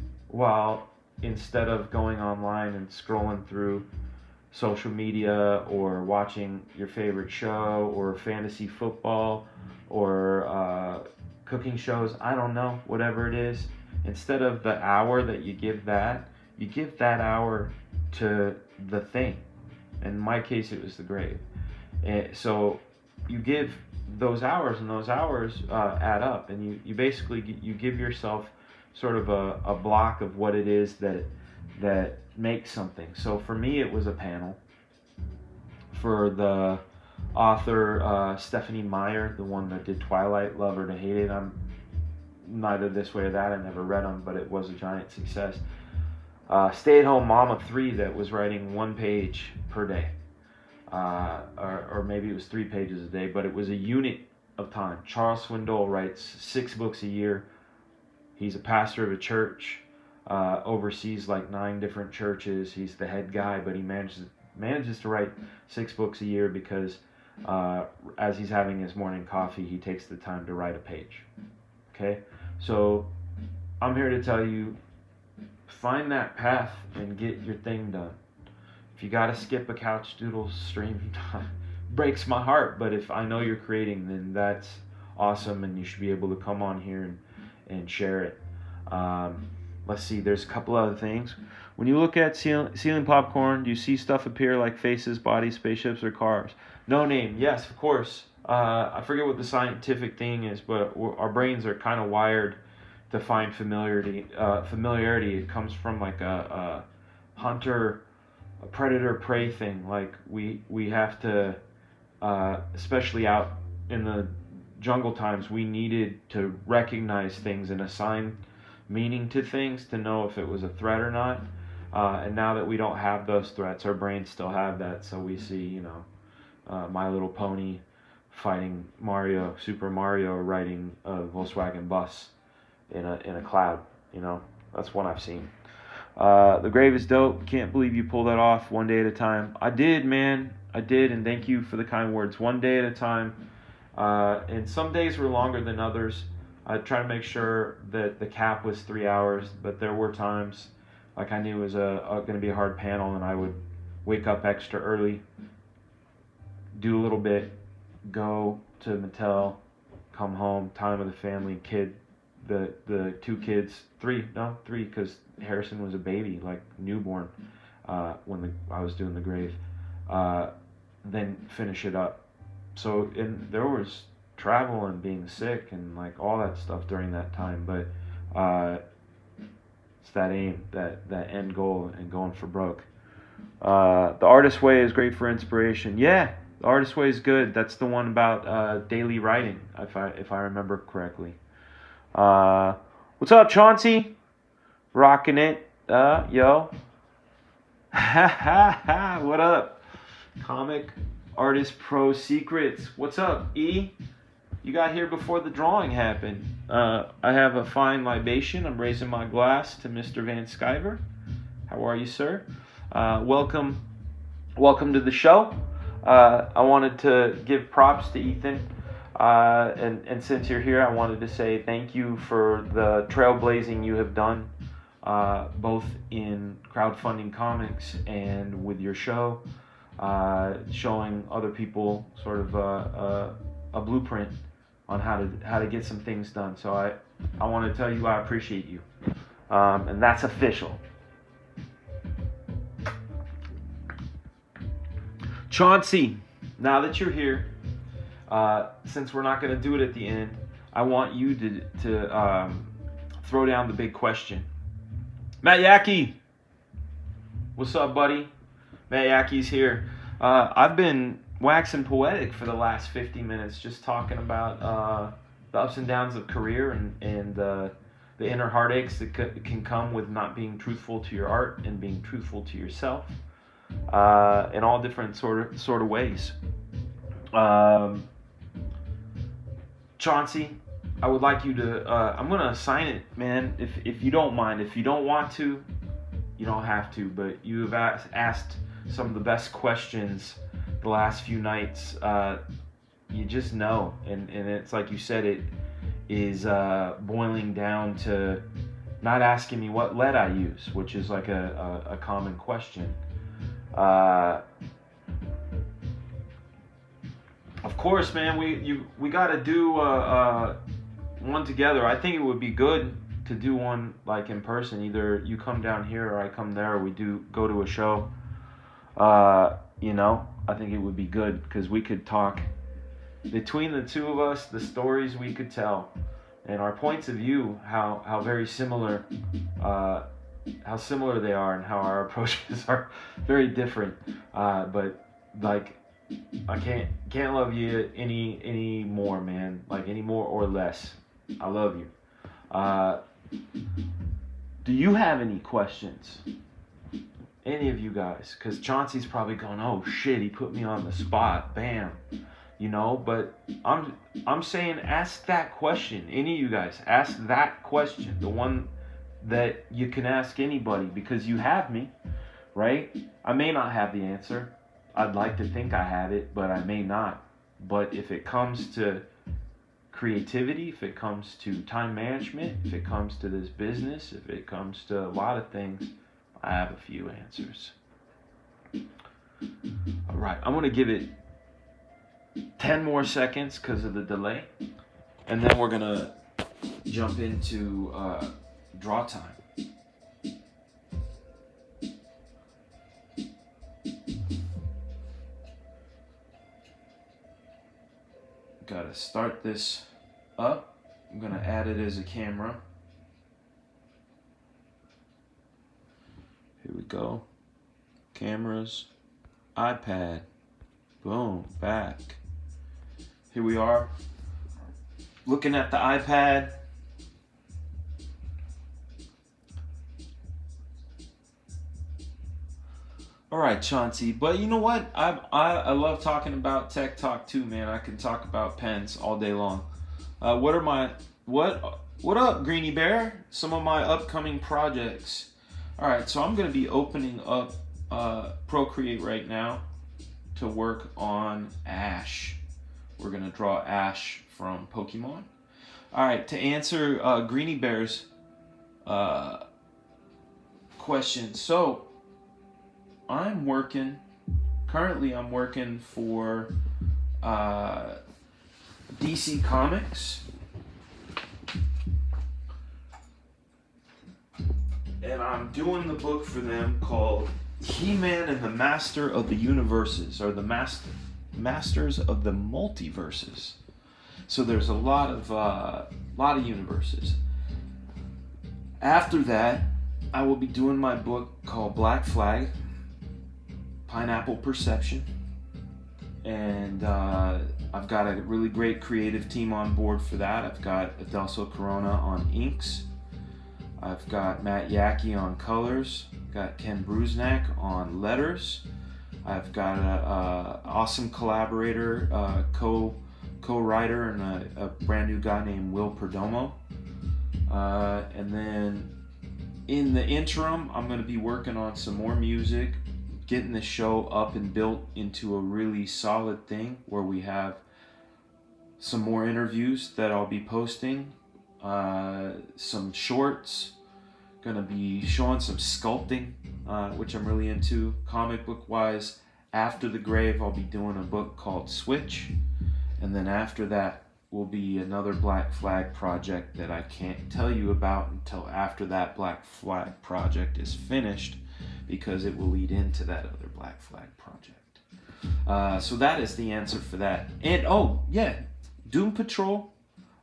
instead of going online and scrolling through social media or watching your favorite show or fantasy football or cooking shows, I don't know, whatever it is, instead of the hour that you give that hour to the thing. In my case, it was the grave. And so you give those hours, and those hours add up, and you basically you give yourself sort of a block of what it is that makes something. So for me, it was a panel. For the author Stephanie Meyer, the one that did Twilight, Love Her to Hate It, I'm neither this way or that. I never read them, but it was a giant success. Stay-at-home mom of 3 that was writing 1 page per day. Or maybe it was 3 pages a day, but it was a unit of time. Charles Swindoll writes 6 books a year. He's a pastor of a church, oversees 9 different churches. He's the head guy, but he manages to write 6 books a year because as he's having his morning coffee, he takes the time to write a page. Okay? So I'm here to tell you, find that path and get your thing done. If you gotta skip a Couchdoodles stream, breaks my heart. But if I know you're creating, then that's awesome, and you should be able to come on here and share it. Let's see. There's a couple other things. When you look at ceiling popcorn, do you see stuff appear like faces, bodies, spaceships, or cars? No name. Yes, of course. I forget what the scientific thing is, but our brains are kind of wired to find familiarity. It comes from a hunter, a predator-prey thing. We have to, especially out in the jungle times, we needed to recognize things and assign meaning to things to know if it was a threat or not. And now that we don't have those threats, our brains still have that. So we see, My Little Pony fighting Super Mario, riding a Volkswagen bus in a cloud. That's one I've seen. The grave is dope. Can't believe you pulled that off 1 day at a time. I did, man. I did, and thank you for the kind words. 1 day at a time. And some days were longer than others. I tried to make sure that the cap was 3 hours, but there were times I knew it was going to be a hard panel, and I would wake up extra early, do a little bit, go to Mattel, come home, time with the family, the 2 kids, 3 because Harrison was a baby, newborn, when I was doing the grave, then finish it up. So, and there was travel and being sick and all that stuff during that time, but it's that aim, that end goal, and going for broke. The Artist Way is great for inspiration. Yeah, the Artist Way is good. That's the one about daily writing, if I remember correctly. What's up, Chauncey? Rocking it, yo. What up? Comic Artist Pro Secrets. What's up, E? You got here before the drawing happened. I have a fine libation. I'm raising my glass to Mr. Van Skyver. How are you, sir? Welcome to the show. I wanted to give props to Ethan. And since you're here, I wanted to say thank you for the trailblazing you have done, both in crowdfunding comics and with your show, showing other people sort of a blueprint on how to get some things done. So I want to tell you I appreciate you, and that's official. Chauncey, now that you're here, since we're not going to do it at the end, I want you to throw down the big question. Matt Yackey, what's up, buddy? Matt Yackey's here. I've been waxing poetic for the last 50 minutes, just talking about the ups and downs of career and the inner heartaches that can come with not being truthful to your art and being truthful to yourself, in all different sort of ways. Chauncey, I would like you to, I'm going to assign it, man, if you don't mind. If you don't want to, you don't have to, but you have asked some of the best questions the last few nights. You just know, and it's like you said, it is boiling down to not asking me what lead I use, which is like a common question. Of course, man, we got to do one together. I think it would be good to do one like in person. Either you come down here or I come there, or we do go to a show. I think it would be good because we could talk between the two of us, the stories we could tell, and our points of view, how very similar, how similar they are, and how our approaches are very different. But like, I can't love you any more, man. Like any more or less. I love you. Do you have any questions? Any of you guys? Because Chauncey's probably going, oh shit, he put me on the spot. Bam. But I'm saying ask that question. Any of you guys, ask that question. The one that you can ask anybody, because you have me, right? I may not have the answer. I'd like to think I have it, but I may not. But if it comes to creativity, if it comes to time management, if it comes to this business, if it comes to a lot of things, I have a few answers. All right, I'm going to give it 10 more seconds because of the delay, and then we're going to jump into draw time. Got to start this up. I'm going to add it as a camera. Here we go. Cameras, iPad, boom, back. Here we are, looking at the iPad. All right, Chauncey, but you know what? I love talking about tech talk too, man. I can talk about pens all day long. What up, Greenie Bear? Some of my upcoming projects. All right, so I'm going to be opening up Procreate right now to work on Ash. We're going to draw Ash from Pokemon. All right, to answer Greenie Bear's question. So I'm working for DC Comics. And I'm doing the book for them called He-Man and the Master of the Universes, or the Masters of the Multiverses. So there's a lot of universes. After that, I will be doing my book called Black Flag, Pineapple Perception. And I've got a really great creative team on board for that. I've got Adelso Corona on inks. I've got Matt Yackey on colors. Got Ken Brusnak on letters. I've got a awesome collaborator, co-writer, and a brand new guy named Will Perdomo. And then in the interim, I'm going to be working on some more music, getting the show up and built into a really solid thing where we have some more interviews that I'll be posting, some shorts, gonna be showing some sculpting, which I'm really into. Comic book wise, after the grave, I'll be doing a book called Switch, and then after that will be another Black Flag project that I can't tell you about until after that Black Flag project is finished, because it will lead into that other Black Flag project. So that is the answer for that. And oh yeah, Doom Patrol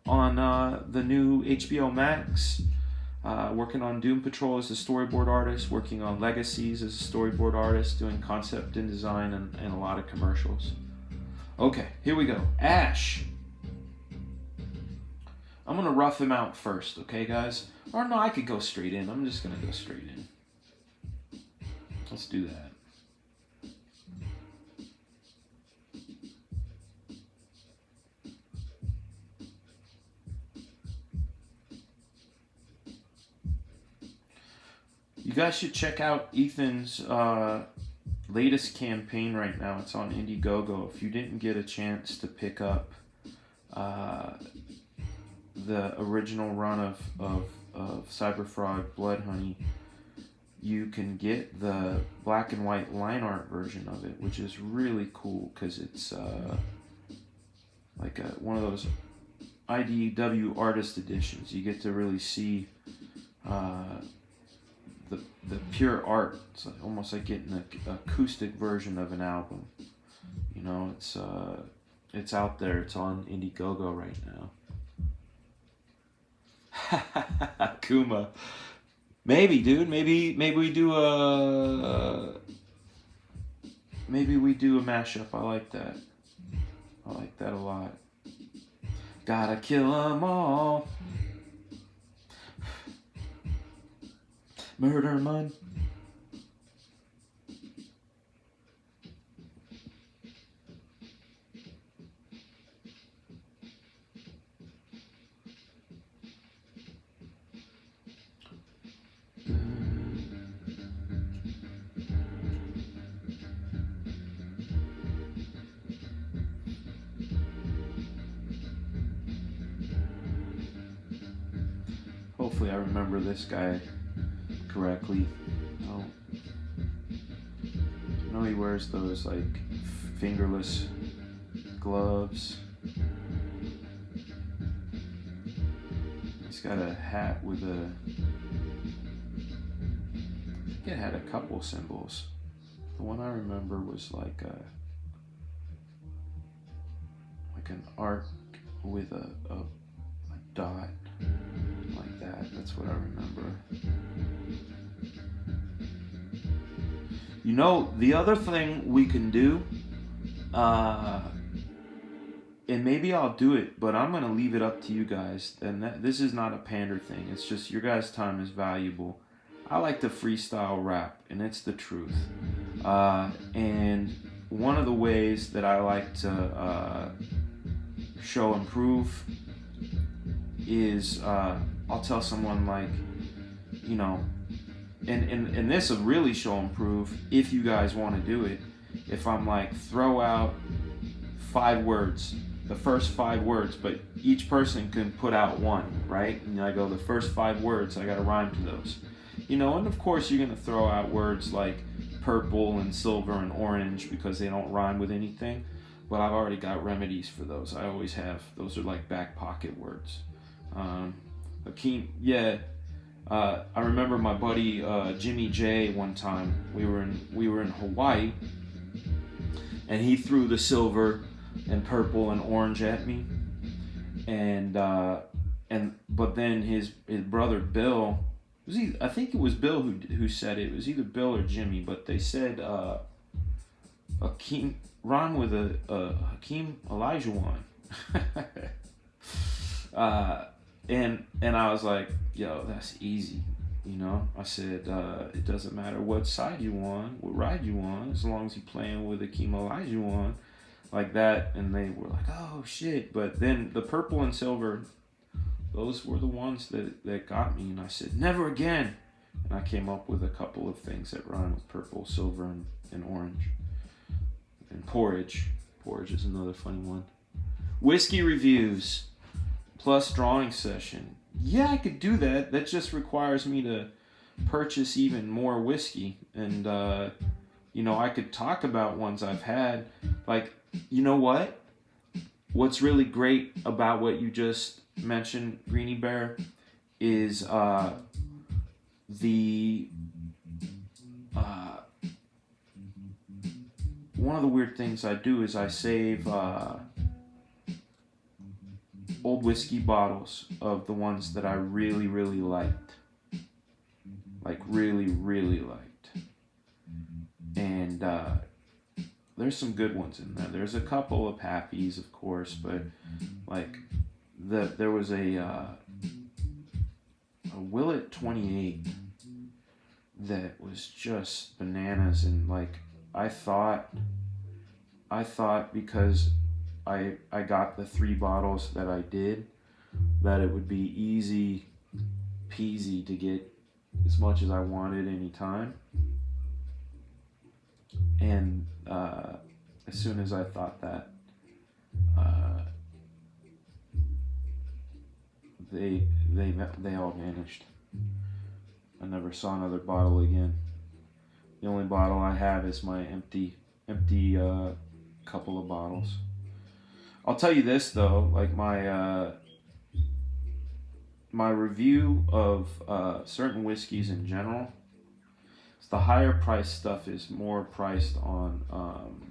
on the new HBO Max. Working on Doom Patrol as a storyboard artist, working on Legacies as a storyboard artist, doing concept and design and a lot of commercials. Okay, here we go. Ash. I'm going to rough him out first, okay, guys? Or no, I could go straight in. I'm just going to go straight in. Let's do that. You guys should check out Ethan's latest campaign right now. It's on Indiegogo. If you didn't get a chance to pick up the original run of Cyberfrog Blood Honey, you can get the black and white line art version of it, which is really cool because it's like one of those IDW artist editions. You get to really see the pure art. It's like, almost like getting an acoustic version of an album. You know, it's out there. It's on Indiegogo right now. Kuma. Maybe, dude. Maybe we do a mashup. I like that. I like that a lot. Gotta kill 'em all. Murder Mun. Hopefully I remember this guy correctly. Oh, I know he wears those like fingerless gloves. He's got a hat with a, I think it had a couple symbols. The one I remember was like an arc with a dot like that. That's what I remember. You know, the other thing we can do, and maybe I'll do it, but I'm going to leave it up to you guys. And this is not a pander thing. It's just your guys' time is valuable. I like to freestyle rap, and it's the truth. And one of the ways that I like to show and prove is I'll tell someone like, you know, and this will really show and prove if you guys want to do it. If I'm like, throw out 5 words, the first 5 words, but each person can put out one, right? And I go, the first 5 words, I got to rhyme to those. You know, and of course you're going to throw out words like purple and silver and orange because they don't rhyme with anything. But I've already got remedies for those. I always have. Those are like back pocket words. Akeem, yeah. I remember my buddy Jimmy J one time. We were in Hawaii, and he threw the silver and purple and orange at me, but then his brother Bill, I think it was Bill who said it. It was either Bill or Jimmy, but they said Akeem rhyme with a Hakeem Olajuwon. And I was like, yo, that's easy. You know, I said, it doesn't matter what side you on, what ride you on, as long as you're playing with a chemo eyes you on, like that. And they were like, oh shit. But then the purple and silver, those were the ones that got me. And I said, never again. And I came up with a couple of things that rhyme with purple, silver, and orange. And porridge. Porridge is another funny one. Whiskey reviews plus drawing session. Yeah, I could do that. That just requires me to purchase even more whiskey. And, I could talk about ones I've had. Like, you know what? What's really great about what you just mentioned, Greenie Bear, is the one of the weird things I do is I save old whiskey bottles of the ones that I really, really liked. Like, really, really liked. And there's some good ones in there. There's a couple of happies, of course, but like there was a Willet 28 that was just bananas, and like I thought because I got the 3 bottles that I did, that it would be easy peasy to get as much as I wanted anytime. And as soon as I thought that, they all vanished. I never saw another bottle again. The only bottle I have is my empty couple of bottles. I'll tell you this though, like my review of certain whiskeys in general, the higher priced stuff is more priced on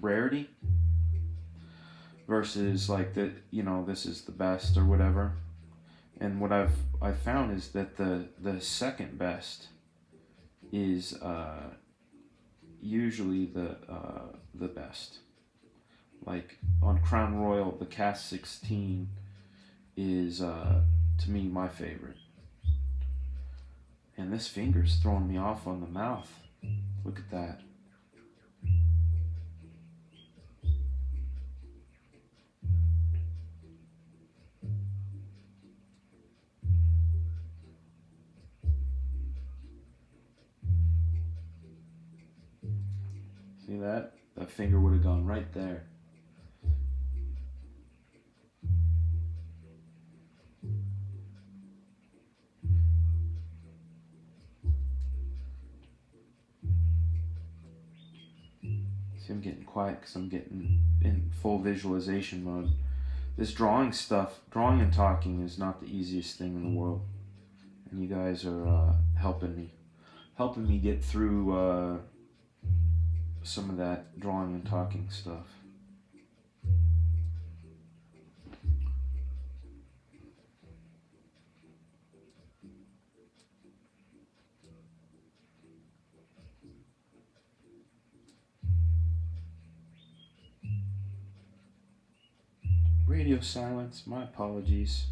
rarity versus like this is the best or whatever. And what I've found is that the second best is usually the best. Like on Crown Royal, the Cask 16 is to me my favorite. And this finger's throwing me off on the mouth. Look at that. See that? That finger would have gone right there. See, I'm getting quiet because I'm getting in full visualization mode. This drawing and talking is not the easiest thing in the world. And you guys are helping me get through some of that drawing and talking stuff. Radio silence, my apologies.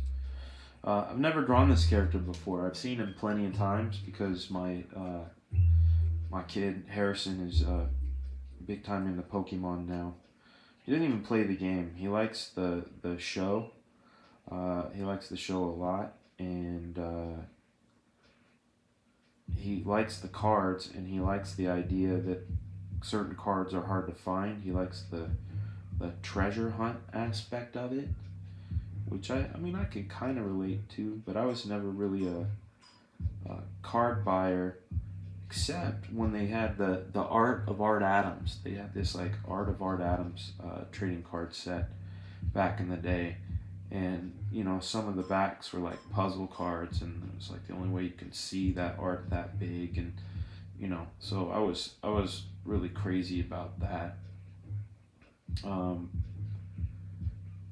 I've never drawn this character before. I've seen him plenty of times because my kid Harrison is big time into Pokemon now. He didn't even play the game. He likes the show. He likes the show a lot, and he likes the cards, and he likes the idea that certain cards are hard to find. He likes the treasure hunt aspect of it, which I can kind of relate to, but I was never really a card buyer, except when they had the Art of Art Adams. They had this like Art of Art Adams trading card set back in the day, and some of the backs were like puzzle cards, and it was like the only way you could see that art that big, and so I was really crazy about that.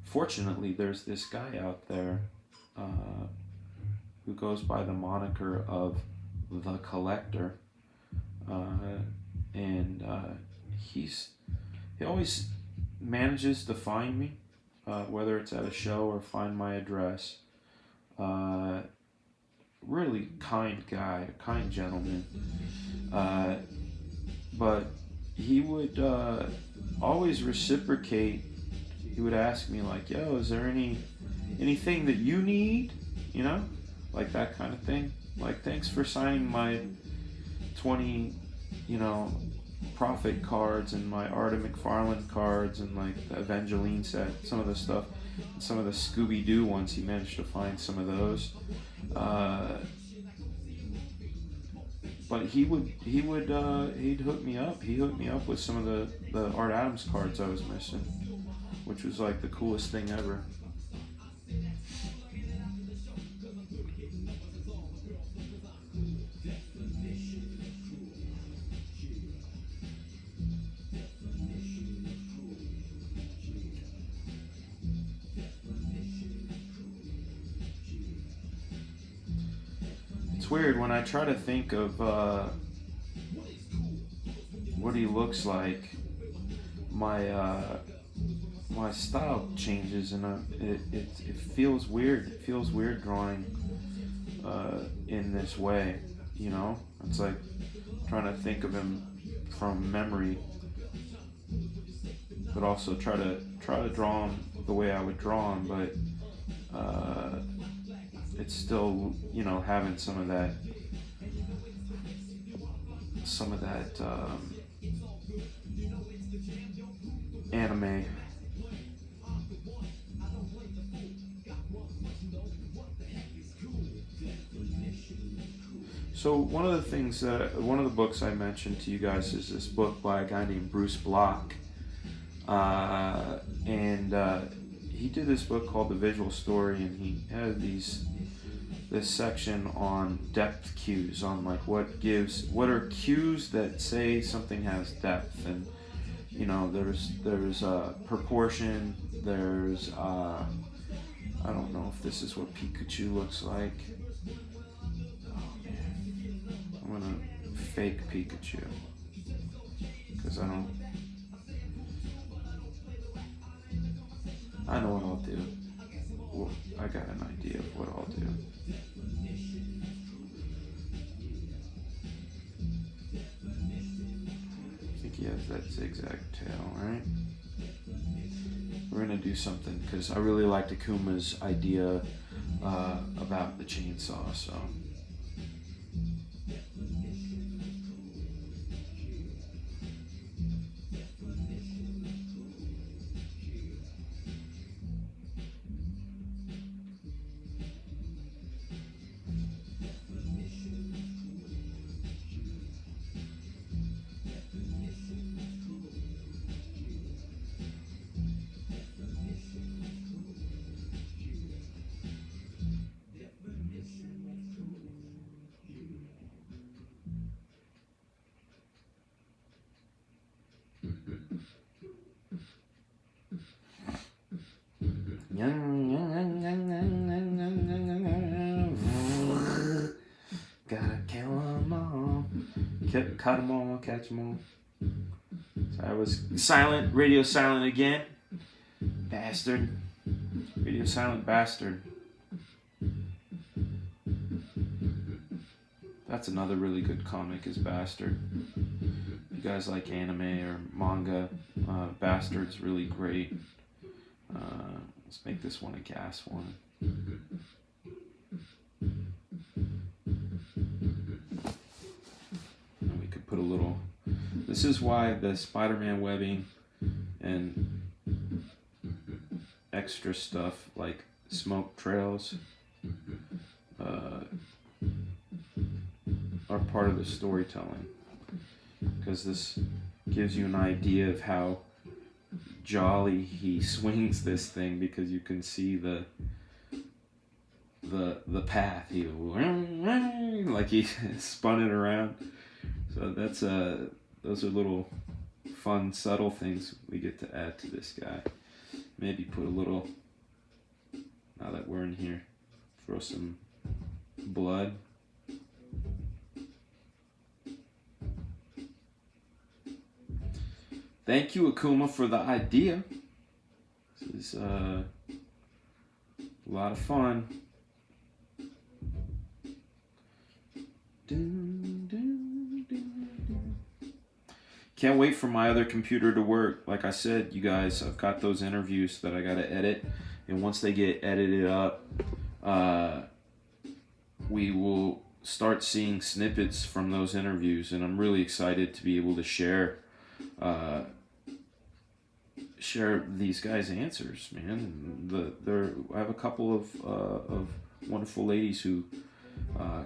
Fortunately, there's this guy out there who goes by the moniker of The Collector, and he always manages to find me, whether it's at a show or find my address. really kind guy, a kind gentleman. Uh, but he would always reciprocate. He would ask me like, "Yo, is there anything that you need?" You know, like that kind of thing. Like, thanks for signing my 20, you know, Prophet cards and my Arta McFarlane cards and like the Evangeline set, some of the stuff, some of the Scooby Doo ones. He managed to find some of those. Uh, but he'd hook me up. He hooked me up with some of the Art Adams cards I was missing, which was like the coolest thing ever. It's weird when I try to think of what he looks like. My style changes, and it feels weird. It feels weird drawing in this way. You know, it's like trying to think of him from memory, but also try to draw him the way I would draw him. But it's still, you know, having some of that anime. So one of the things one of the books I mentioned to you guys is this book by a guy named Bruce Block, and he did this book called The Visual Story, and he had this section on depth cues, on like what are cues that say something has depth. And you know, there's proportion, there's I don't know if this is what Pikachu looks like. Oh man, I'm gonna fake Pikachu because I know what I'll do. Well, I got an idea of what I'll do. I think he has that zigzag tail, right? We're gonna do something because I really liked Akuma's idea about the chainsaw, so. Gotta kill 'em all. Cut 'em all, catch 'em all. So I was silent, radio silent again. Bastard. Radio silent bastard. That's another really good comic, is Bastard. If you guys like anime or manga, Bastard's really great. Let's make this one a gas one. And we could put a little... This is why the Spider-Man webbing and extra stuff like smoke trails are part of the storytelling, because this gives you an idea of how jolly he swings this thing, because you can see the path. He like he spun it around. So that's those are little fun, subtle things we get to add to this guy. Maybe put a little, now that we're in here, throw some blood. Thank you, Akuma, for the idea. This is a lot of fun. Can't wait for my other computer to work. Like I said, you guys, I've got those interviews that I got to edit. And once they get edited up, we will start seeing snippets from those interviews. And I'm really excited to be able to share these guys' answers, man. I have a couple of wonderful ladies who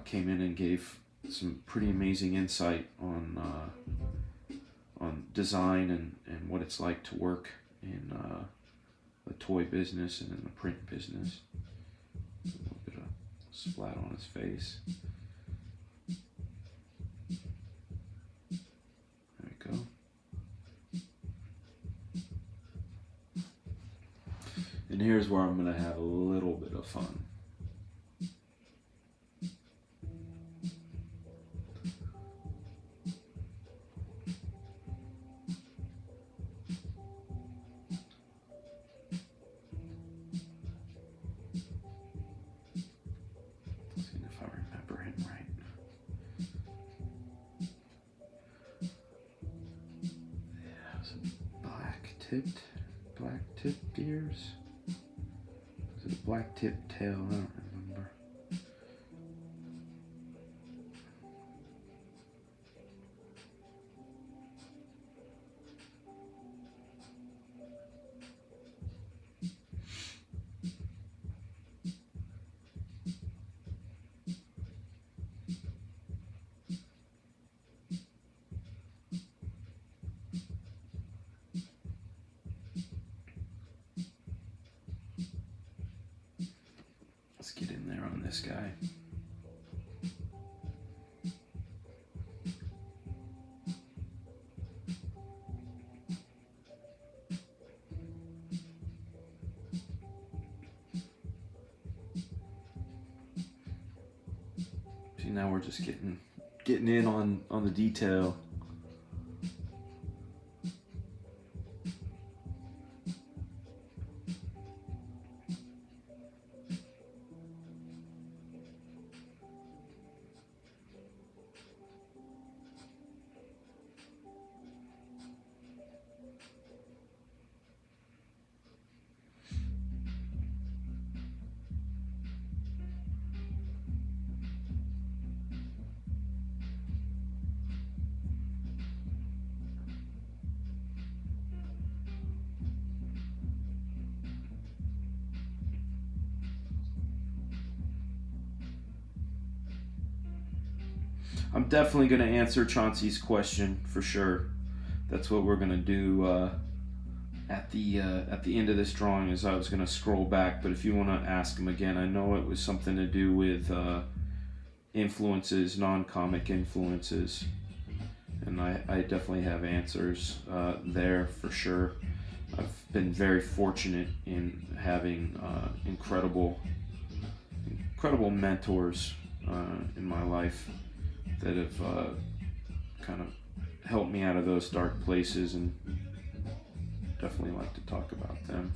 came in and gave some pretty amazing insight on design and what it's like to work in the toy business and in the print business. A little bit of splat on his face. There we go. And here's where I'm going to have a little bit of fun. Black tipped ears? Was it a black tipped tail? I don't remember. Let's get in there on this guy. See, now we're just getting in on the detail. I'm definitely going to answer Chauncey's question for sure. That's what we're going to do at the end of this drawing. Is I was going to scroll back, but if you want to ask him again, I know it was something to do with influences, non-comic influences, and I definitely have answers there for sure. I've been very fortunate in having incredible mentors in my life that have kind of helped me out of those dark places, and definitely like to talk about them.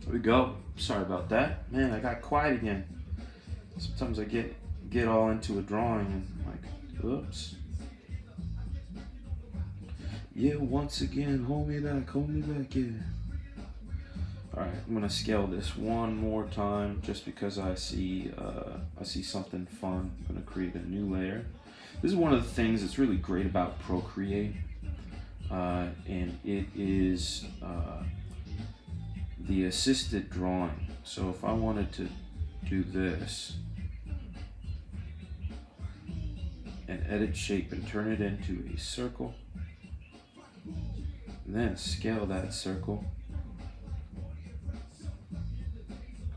There we go. Sorry about that. Man, I got quiet again. Sometimes I get all into a drawing and like, oops. Yeah, once again, hold me back, yeah. Alright, I'm gonna scale this one more time just because I see something fun. I'm gonna create a new layer. This is one of the things that's really great about Procreate, and it is the assisted drawing. So if I wanted to do this and edit shape and turn it into a circle, and then scale that circle.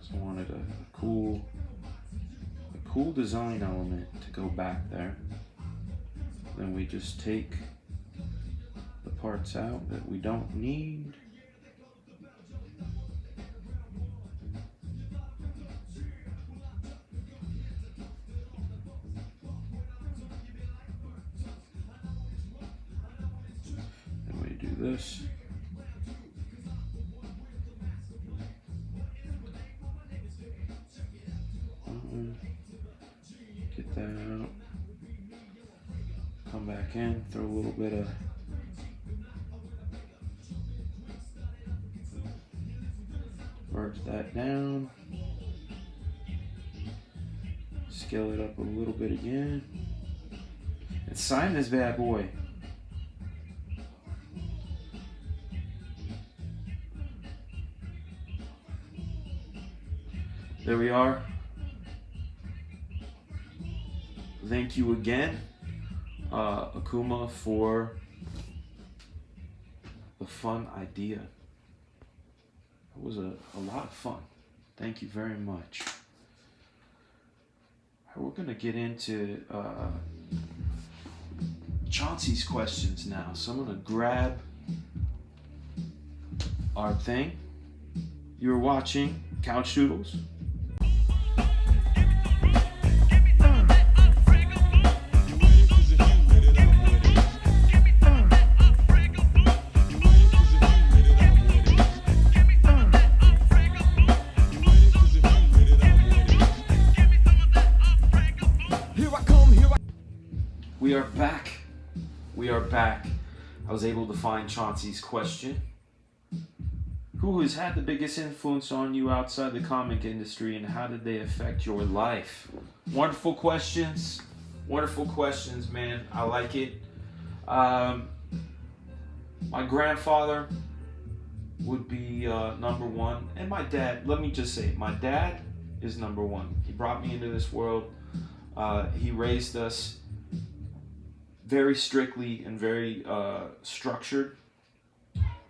So I wanted a cool design element to go back there. Then we just take the parts out that we don't need. Then we do this. Get that out. Come back in, throw a little bit of merge that down. Scale it up a little bit again. And sign this bad boy. There we are. Thank you again, Akuma, for the fun idea. It was a lot of fun. Thank you very much. We're going to get into Chauncey's questions now. So I'm going to grab our thing. You're watching Couchdoodles. We are back. We are back. I was able to find Chauncey's question. Who has had the biggest influence on you outside the comic industry, and how did they affect your life? Wonderful questions. Wonderful questions, man. I like it. My grandfather would be number one. And my dad, let me just say, my dad is number one. He brought me into this world. He raised us very strictly and very structured.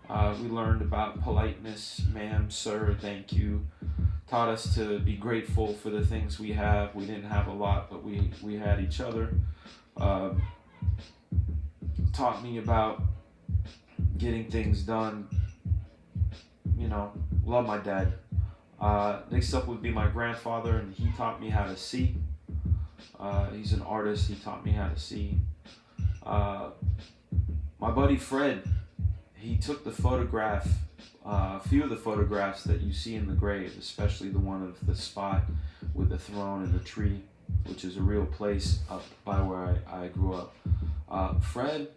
We learned about politeness, ma'am, sir, thank you. Taught us to be grateful for the things we have. We didn't have a lot, but we had each other. Taught me about getting things done. You know, love my dad. Next up would be my grandfather, and he taught me how to see. He's an artist. He taught me how to see. My buddy Fred, he took the photograph, a few of the photographs that you see in the grave, especially the one of the spot with the throne and the tree, which is a real place up by where I grew up. Fred,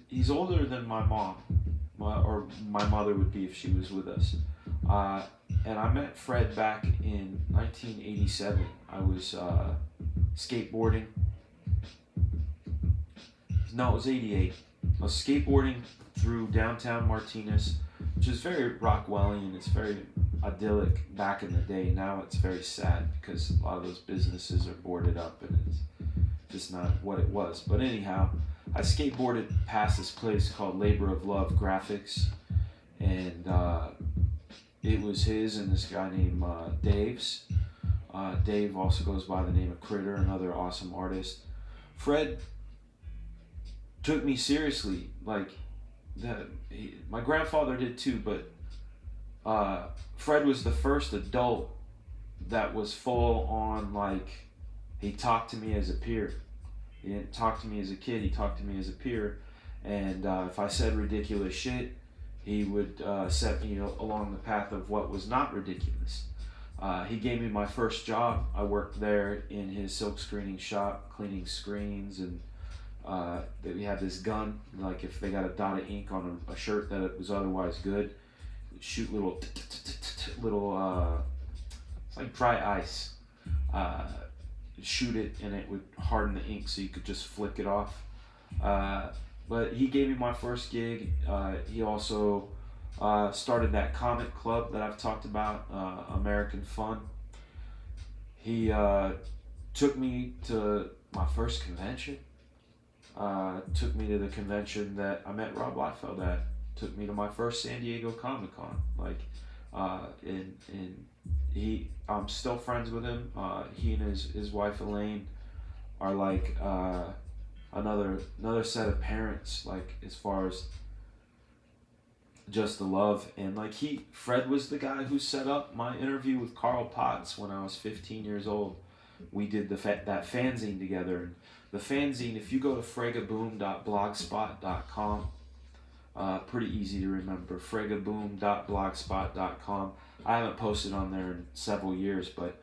he's older than my mom, or my mother would be if she was with us. And I met Fred back in 1987. I was skateboarding. No, it was 88. I was skateboarding through downtown Martinez, which is very Rockwellian. It's very idyllic back in the day. Now it's very sad because a lot of those businesses are boarded up and it's just not what it was. But anyhow, I skateboarded past this place called Labor of Love Graphics, and it was his and this guy named Dave's. Dave also goes by the name of Critter, another awesome artist. Fred took me seriously, like my grandfather did too, but Fred was the first adult that was full on, like, he talked to me as a peer. He didn't talk to me as a kid, he talked to me as a peer, and if I said ridiculous shit, He would set me along the path of what was not ridiculous. He gave me my first job. I worked there in his silk screening shop, cleaning screens, and we had this gun. Like if they got a dot of ink on a shirt that it was otherwise good, shoot little it's like dry ice. Shoot it and it would harden the ink so you could just flick it off. But he gave me my first gig. He also started that comic club that I've talked about, American Fun. He took me to my first convention. Took me to the convention that I met Rob Liefeld at. Took me to my first San Diego Comic Con. I'm still friends with him. He and his wife Elaine are like another set of parents. Like as far as just the love, and like Fred was the guy who set up my interview with Carl Potts when I was 15 years old. We did that fanzine together. And the fanzine, if you go to fragaboom.blogspot.com, pretty easy to remember, fragaboom.blogspot.com. I haven't posted on there in several years, but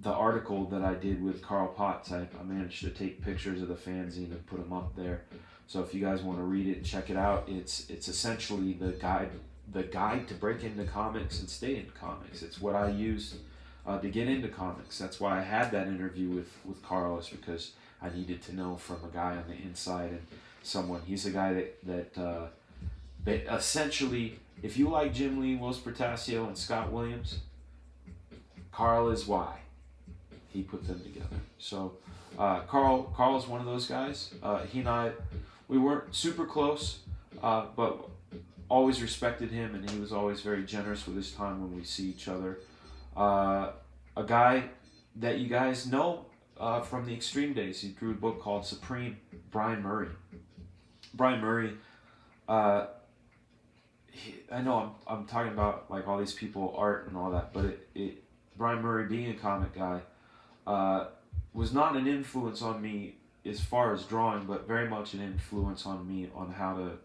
the article that I did with Carl Potts, I managed to take pictures of the fanzine and put them up there. So if you guys want to read it and check it out, it's essentially the guide to break into comics and stay in comics. It's what I used to get into comics. That's why I had that interview with Carl, is because I needed to know from a guy on the inside, and he's a guy that essentially, if you like Jim Lee, Wills Portasio, and Scott Williams, Carl is why he put them together. So Carl is one of those guys. He and I, we weren't super close, but always respected him, and he was always very generous with his time when we see each other. A guy that you guys know from the Extreme days, he drew a book called Supreme, Brian Murray. Brian Murray, I know I'm talking about like all these people, art and all that, but Brian Murray, being a comic guy, was not an influence on me as far as drawing, but very much an influence on me on how to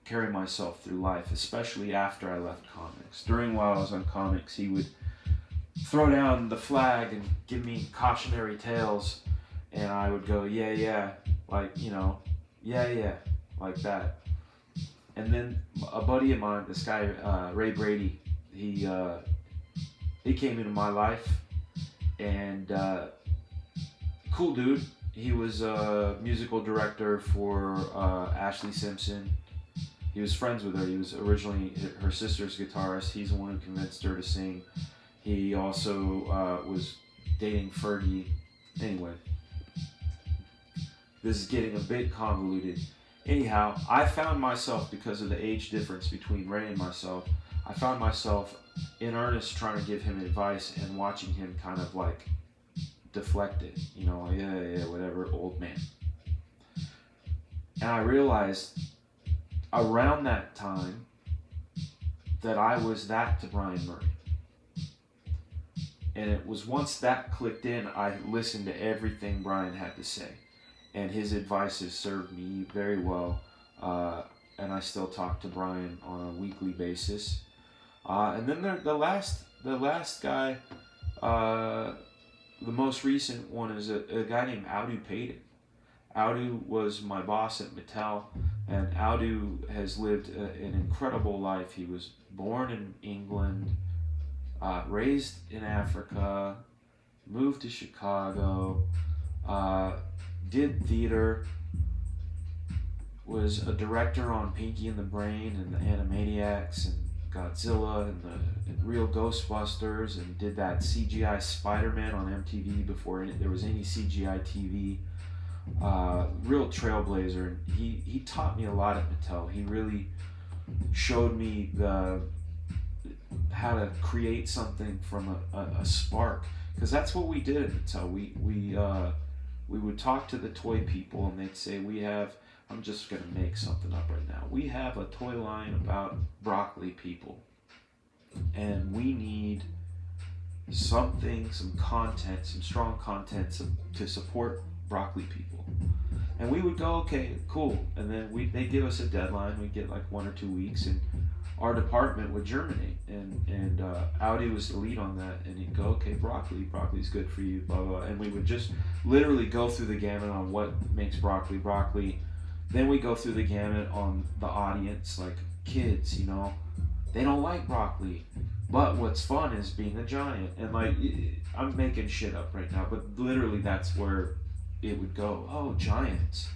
carry myself through life, especially after I left comics. While I was on comics, he would throw down the flag and give me cautionary tales, and I would go, yeah, like, yeah, like that. And then a buddy of mine, this guy, Ray Brady, he came into my life, and cool dude. He was a musical director for Ashlee Simpson. He was friends with her. He was originally her sister's guitarist. He's the one who convinced her to sing. He also was dating Fergie. Anyway, this is getting a bit convoluted. Anyhow, I found myself, because of the age difference between Ray and myself, I found myself in earnest trying to give him advice and watching him kind of like deflect it. Yeah, whatever, old man. And I realized around that time that I was that to Brian Murray. And it was once that clicked in, I listened to everything Brian had to say. And his advice has served me very well. And I still talk to Brian on a weekly basis. And then the last guy, the most recent one, is a guy named Audu Payton. Audu was my boss at Mattel, and Audu has lived an incredible life. He was born in England, raised in Africa, moved to Chicago, did theater, was a director on Pinky and the Brain and the Animaniacs and Godzilla and the Real Ghostbusters, and did that CGI Spider-Man on MTV before there was any CGI TV. Real trailblazer. He taught me a lot at Mattel. He really showed me how to create something from a spark, because that's what we did at Mattel. We would talk to the toy people, and they'd say, I'm just going to make something up right now. We have a toy line about broccoli people, and we need something, some content, some strong content to support broccoli people. And we would go, okay, cool. And then they give us a deadline. We'd get like 1 or 2 weeks, and our department would germinate. And Audi was the lead on that. And he'd go, okay, broccoli's good for you, blah, blah. And we would just literally go through the gamut on what makes broccoli. Then we go through the gamut on the audience, like kids, you know. They don't like broccoli. But what's fun is being a giant. And like, I'm making shit up right now, but literally that's where it would go. Oh, giants.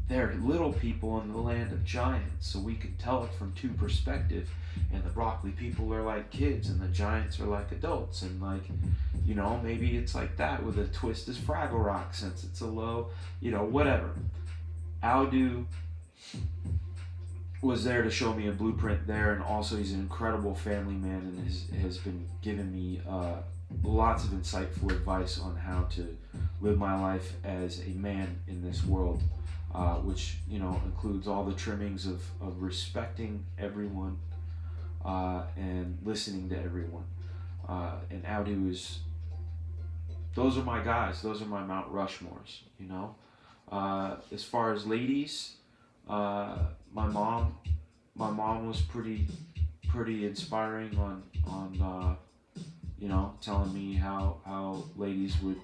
They're little people in the land of giants, so we can tell it from two perspectives. And the broccoli people are like kids, and the giants are like adults. And like, you know, maybe it's like that with a twist as Fraggle Rock, since it's a low, you know, whatever. Aldu was there to show me a blueprint there, and also he's an incredible family man, and has been giving me lots of insightful advice on how to live my life as a man in this world, which, you know, includes all the trimmings of respecting everyone and listening to everyone. And Audi those are my guys. Those are my Mount Rushmores, you know. As far as ladies, my mom was pretty inspiring on you know, telling me how ladies would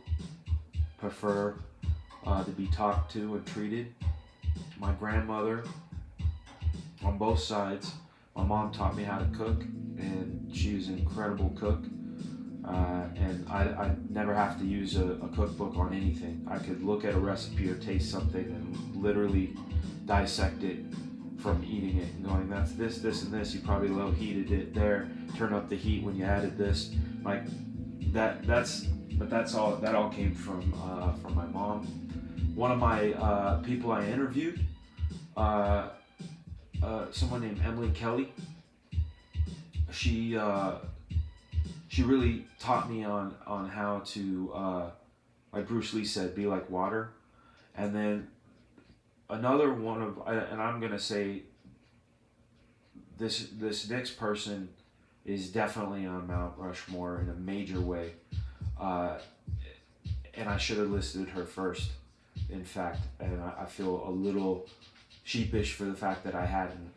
prefer to be talked to and treated. My grandmother, on both sides, my mom taught me how to cook, and she was an incredible cook. And I never have to use a cookbook on anything. I could look at a recipe or taste something and literally dissect it from eating it and going, that's this, and this. You probably low heated it there. Turn up the heat when you added this. Like that's all. That all came from my mom. One of my people I interviewed, someone named Emily Kelly. She really taught me on how to, like Bruce Lee said, be like water. And then another one of, and I'm gonna say this next person is definitely on Mount Rushmore in a major way, and I should have listed her first, in fact, and I feel a little sheepish for the fact that I hadn't.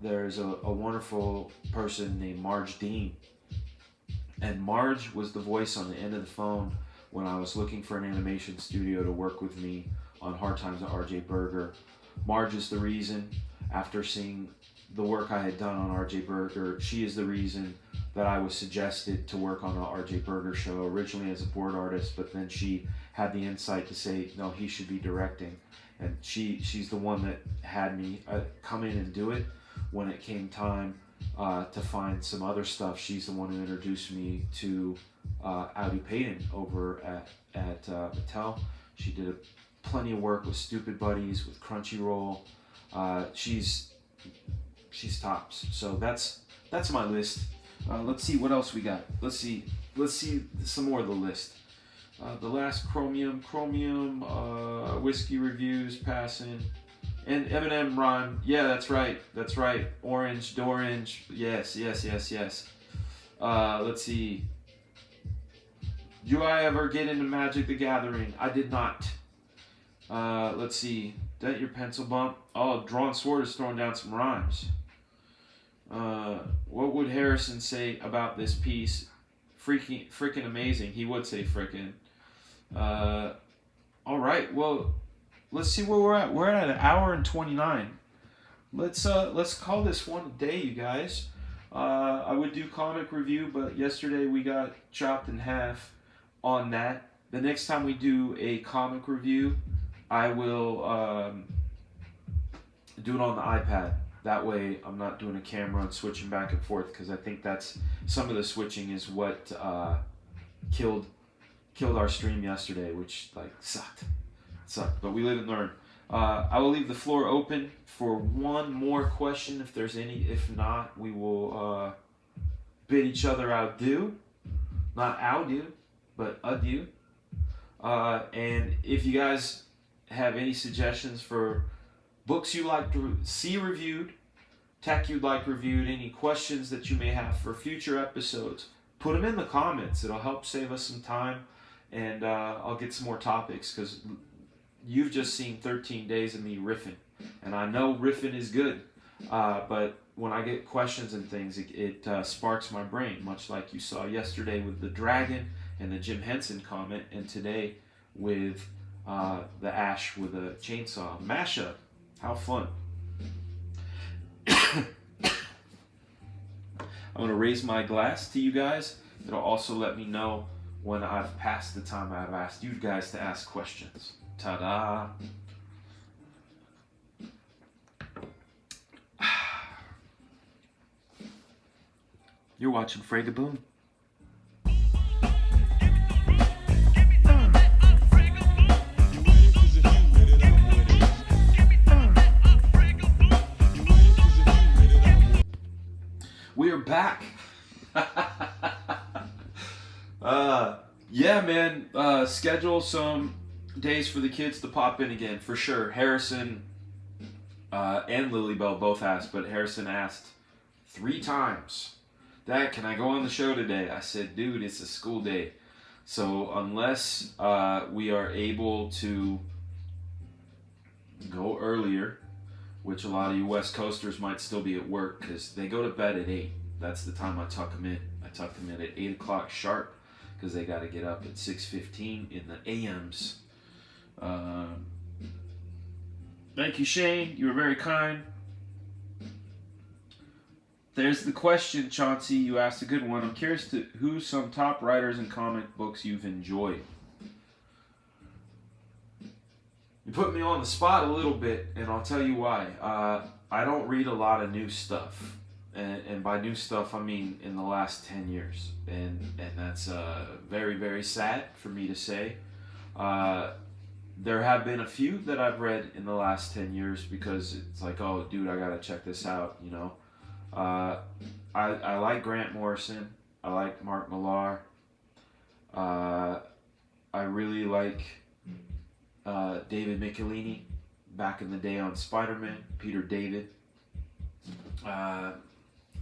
There's a wonderful person named Marge Dean, and Marge was the voice on the end of the phone when I was looking for an animation studio to work with me on Hard Times at RJ Berger. Marge is the reason, after seeing the work I had done on RJ Berger, she is the reason that I was suggested to work on the RJ Berger show, originally as a board artist, but then she had the insight to say, no, he should be directing. And she's the one that had me come in and do it. When it came time to find some other stuff, she's the one who introduced me to Audi Payton over at Mattel. She did plenty of work with Stupid Buddies, with Crunchyroll. She's tops. So that's my list. Let's see what else we got. Let's see some more of the list. The last Chromium, whiskey reviews, passing, and Eminem rhyme. Yeah, that's right. Orange, Dorange. Yes. Let's see. Do I ever get into Magic the Gathering? I did not. Let's see. Dent your pencil bump. Oh, Drawn Sword is throwing down some rhymes. What would Harrison say about this piece? Freaking amazing. He would say frickin'. All right. Well, let's see where we're at. We're at an hour and 29. Let's call this one a day, you guys. I would do comic review, but yesterday we got chopped in half on that. The next time we do a comic review, I will do it on the iPad. That way I'm not doing a camera and switching back and forth, because I think that's some of the switching is what killed our stream yesterday, which like sucked. But we live and learn. I will leave the floor open for one more question if there's any. If not, we will bid each other adieu. Not adieu, but adieu. And if you guys have any suggestions for books you'd like to see reviewed, tech you'd like reviewed, any questions that you may have for future episodes, put them in the comments. It'll help save us some time, and I'll get some more topics, because you've just seen 13 days of me riffing. And I know riffing is good, but when I get questions and things, it sparks my brain, much like you saw yesterday with the dragon and the Jim Henson comment, and today with the Ash with a chainsaw mashup. How fun. I'm going to raise my glass to you guys. It'll also let me know when I've passed the time I've asked you guys to ask questions. Ta-da! You're watching Fragaboom. We are back. Yeah, man. Schedule some days for the kids to pop in again, for sure. Harrison and Lilybell both asked, but Harrison asked 3 times, Dad, can I go on the show today? I said, dude, it's a school day. So unless we are able to go earlier, which a lot of you West Coasters might still be at work because they go to bed at 8. That's the time I tuck them in. I tuck them in at 8 o'clock sharp because they got to get up at 6:15 in the AMs. Thank you, Shane. You were very kind. There's the question, Chauncey. You asked a good one. I'm curious to who some top writers and comic books you've enjoyed. You put me on the spot a little bit, and I'll tell you why. I don't read a lot of new stuff. And by new stuff, I mean in the last 10 years. And that's very, very sad for me to say. There have been a few that I've read in the last 10 years because it's like, oh, dude, I got to check this out, you know. I like Grant Morrison. I like Mark Millar. I really like David Michelini back in the day on Spider-Man. Peter David.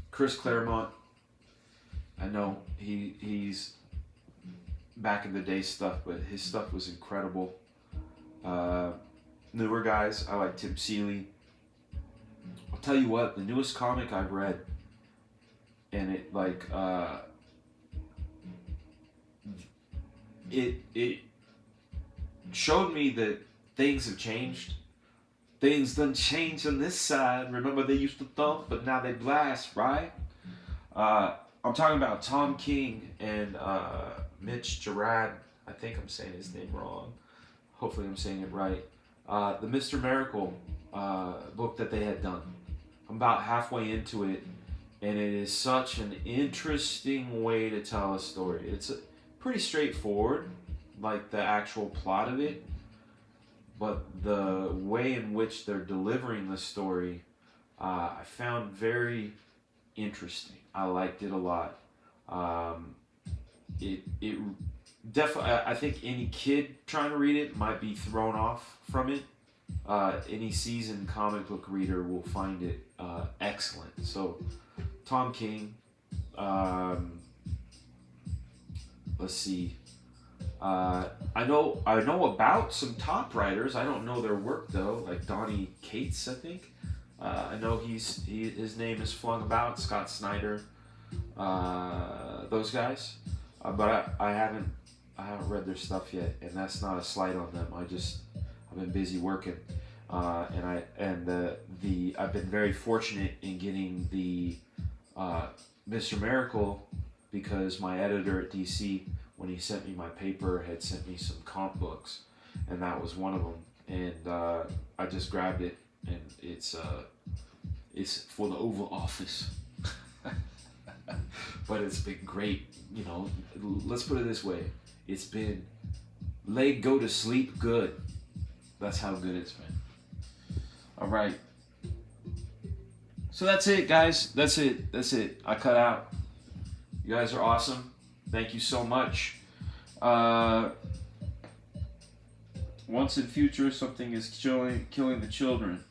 Chris Claremont. I know he's back in the day stuff, but his stuff was incredible. Newer guys, I like Tim Seeley. I'll tell you what, the newest comic I've read, and it like it showed me that things have changed. Things done changed on this side. Remember they used to thump, but now they blast, right? I'm talking about Tom King and Mitch Gerard. I think I'm saying his name wrong. Hopefully I'm saying it right. The Mr. Miracle book that they had done. I'm about halfway into it, and it is such an interesting way to tell a story. It's pretty straightforward, like the actual plot of it, but the way in which they're delivering the story, I found very interesting. I liked it a lot. It definitely, I think any kid trying to read it might be thrown off from it. Any seasoned comic book reader will find it excellent. So, Tom King. Let's see. I know about some top writers. I don't know their work though. Like Donnie Cates, I think. I know his name is flung about. Scott Snyder. Those guys. But I haven't read their stuff yet, and that's not a slight on them. I've been busy working, and I've been very fortunate in getting the Mr. Miracle because my editor at DC, when he sent me my paper, had sent me some comp books, and that was one of them. And I just grabbed it, and it's for the Oval Office. But it's been great, you know. Let's put it this way: it's been laid go to sleep good. That's how good it's been. All right. So that's it, guys. That's it. I cut out. You guys are awesome. Thank you so much. Once in future, something is killing the children.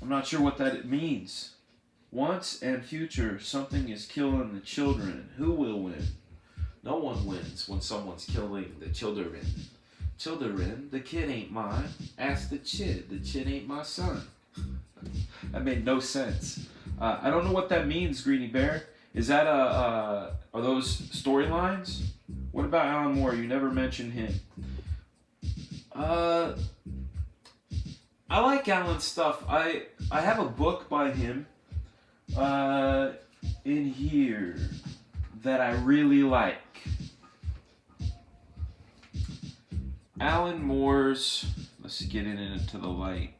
I'm not sure what that means. Once and future, something is killing the children. Who will win? No one wins when someone's killing the children. Children, the kid ain't mine. Ask the chid ain't my son. That made no sense. I don't know what that means, Greeny Bear. Is that are those storylines? What about Alan Moore? You never mentioned him. I like Alan's stuff. I have a book by him in here that I really like. Alan Moore's, let's get it into the light.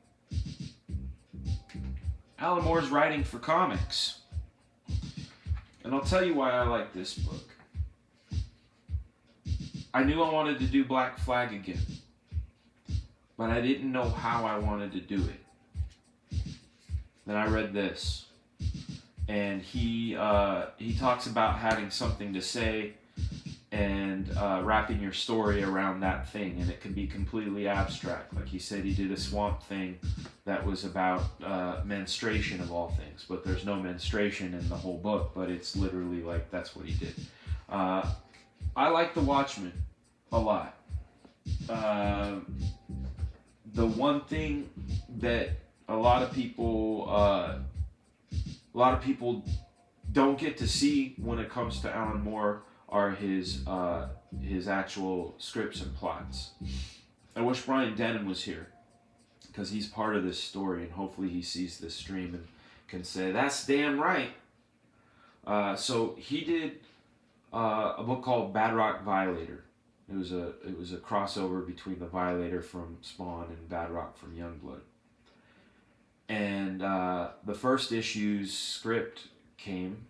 Alan Moore's Writing for Comics. And I'll tell you why I like this book. I knew I wanted to do Black Flag again, but I didn't know how I wanted to do it. Then I read this, and he talks about having something to say and wrapping your story around that thing, and it can be completely abstract. Like he said, he did a Swamp Thing that was about menstruation of all things, but there's no menstruation in the whole book, but it's literally like that's what he did. I like The Watchmen a lot. The one thing that a lot of people don't get to see when it comes to Alan Moore are his actual scripts and plots. I wish Brian Denham was here, because he's part of this story, and hopefully he sees this stream and can say, that's damn right. So he did a book called Bad Rock Violator. It was a crossover between the Violator from Spawn and Bad Rock from Youngblood. And the first issue's script came,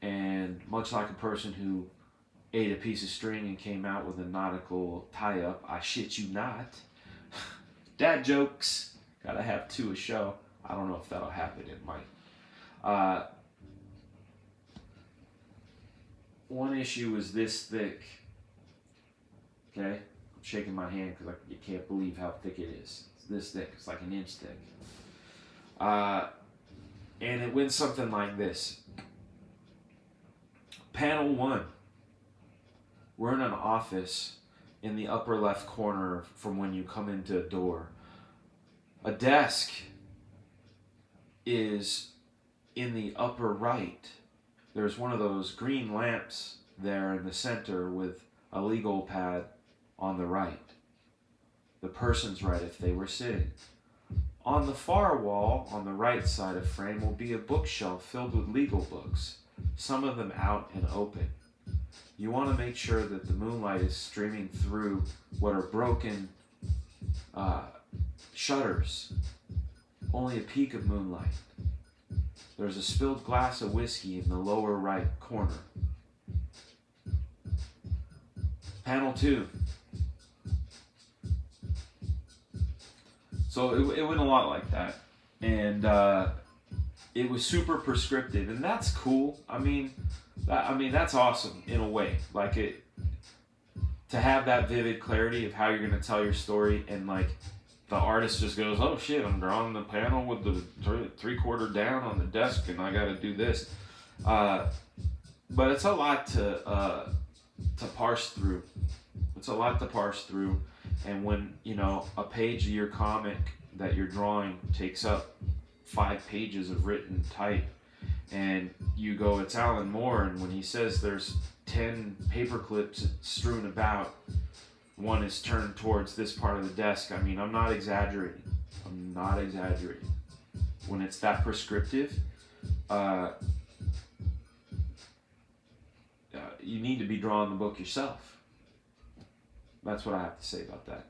and much like a person who ate a piece of string and came out with a nautical tie-up, I shit you not. Dad jokes. Gotta have two a show. I don't know if that'll happen. It might. One issue was this thick. Okay? I'm shaking my hand because you can't believe how thick it is. It's this thick. It's like an inch thick. And it went something like this. Panel 1. We're in an office in the upper left corner from when you come into a door. A desk is in the upper right. There's one of those green lamps there in the center with a legal pad on the right. The person's right if they were sitting. On the far wall, on the right side of frame, will be a bookshelf filled with legal books, some of them out and open. You want to make sure that the moonlight is streaming through what are broken shutters. Only a peak of moonlight. There's a spilled glass of whiskey in the lower right corner. Panel 2. So it went a lot like that. And it was super prescriptive, and that's cool. I mean that's awesome in a way. Like to have that vivid clarity of how you're going to tell your story, and like the artist just goes, oh shit, I'm drawing the panel with the 3/4 down on the desk, and I got to do this. But it's a lot to parse through. It's a lot to parse through, and when a page of your comic that you're drawing takes up 5 pages of written type, and you go, it's Alan Moore, and when he says there's 10 paper clips strewn about, one is turned towards this part of the desk. I mean, I'm not exaggerating. When it's that prescriptive, you need to be drawing the book yourself. That's what I have to say about that.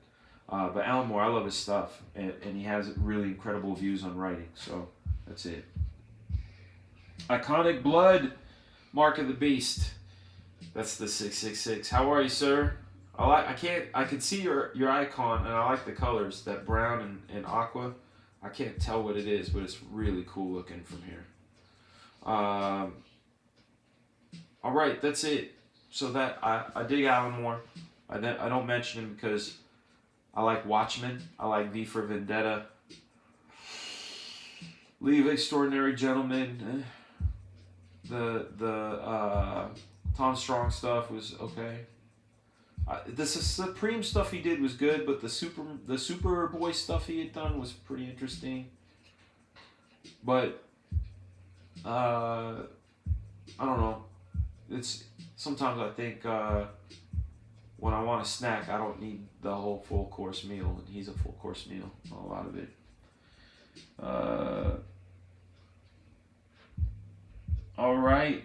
But Alan Moore, I love his stuff, and he has really incredible views on writing, so that's it. Iconic Blood, Mark of the Beast. That's the 666. How are you, sir? I can see your icon, and I like the colors, that brown and aqua. I can't tell what it is, but it's really cool looking from here. All right, that's it. So that I dig Alan Moore. I don't mention him because I like Watchmen. I like V for Vendetta. League of Extraordinary Gentlemen. The Tom Strong stuff was okay. The Supreme stuff he did was good, but the Superboy stuff he had done was pretty interesting. But I don't know. It's sometimes I think when I want a snack, I don't need the whole full course meal, and he's a full course meal. A lot of it. All right,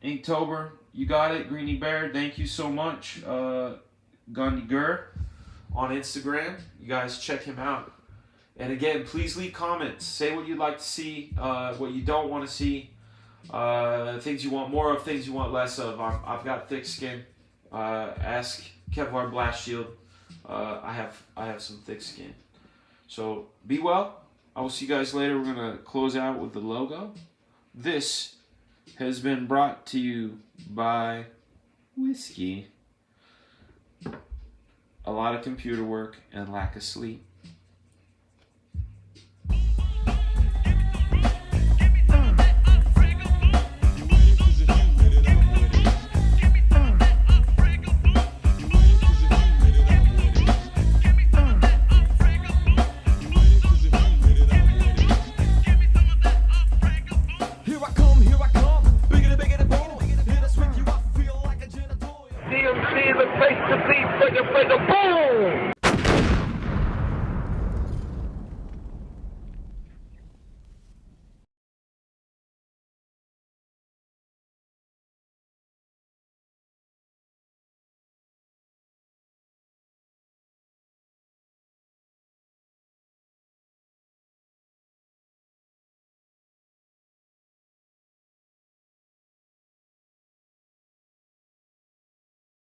Inktober, you got it. Greeny Bear, thank you so much. Gandhi Gur on Instagram. You guys check him out. And again, please leave comments. Say what you'd like to see, what you don't want to see, things you want more of, things you want less of. I've got thick skin. Ask Kevlar Blast Shield. I have some thick skin. So be well. I will see you guys later. We're gonna close out with the logo. This has been brought to you by whiskey, a lot of computer work, and lack of sleep.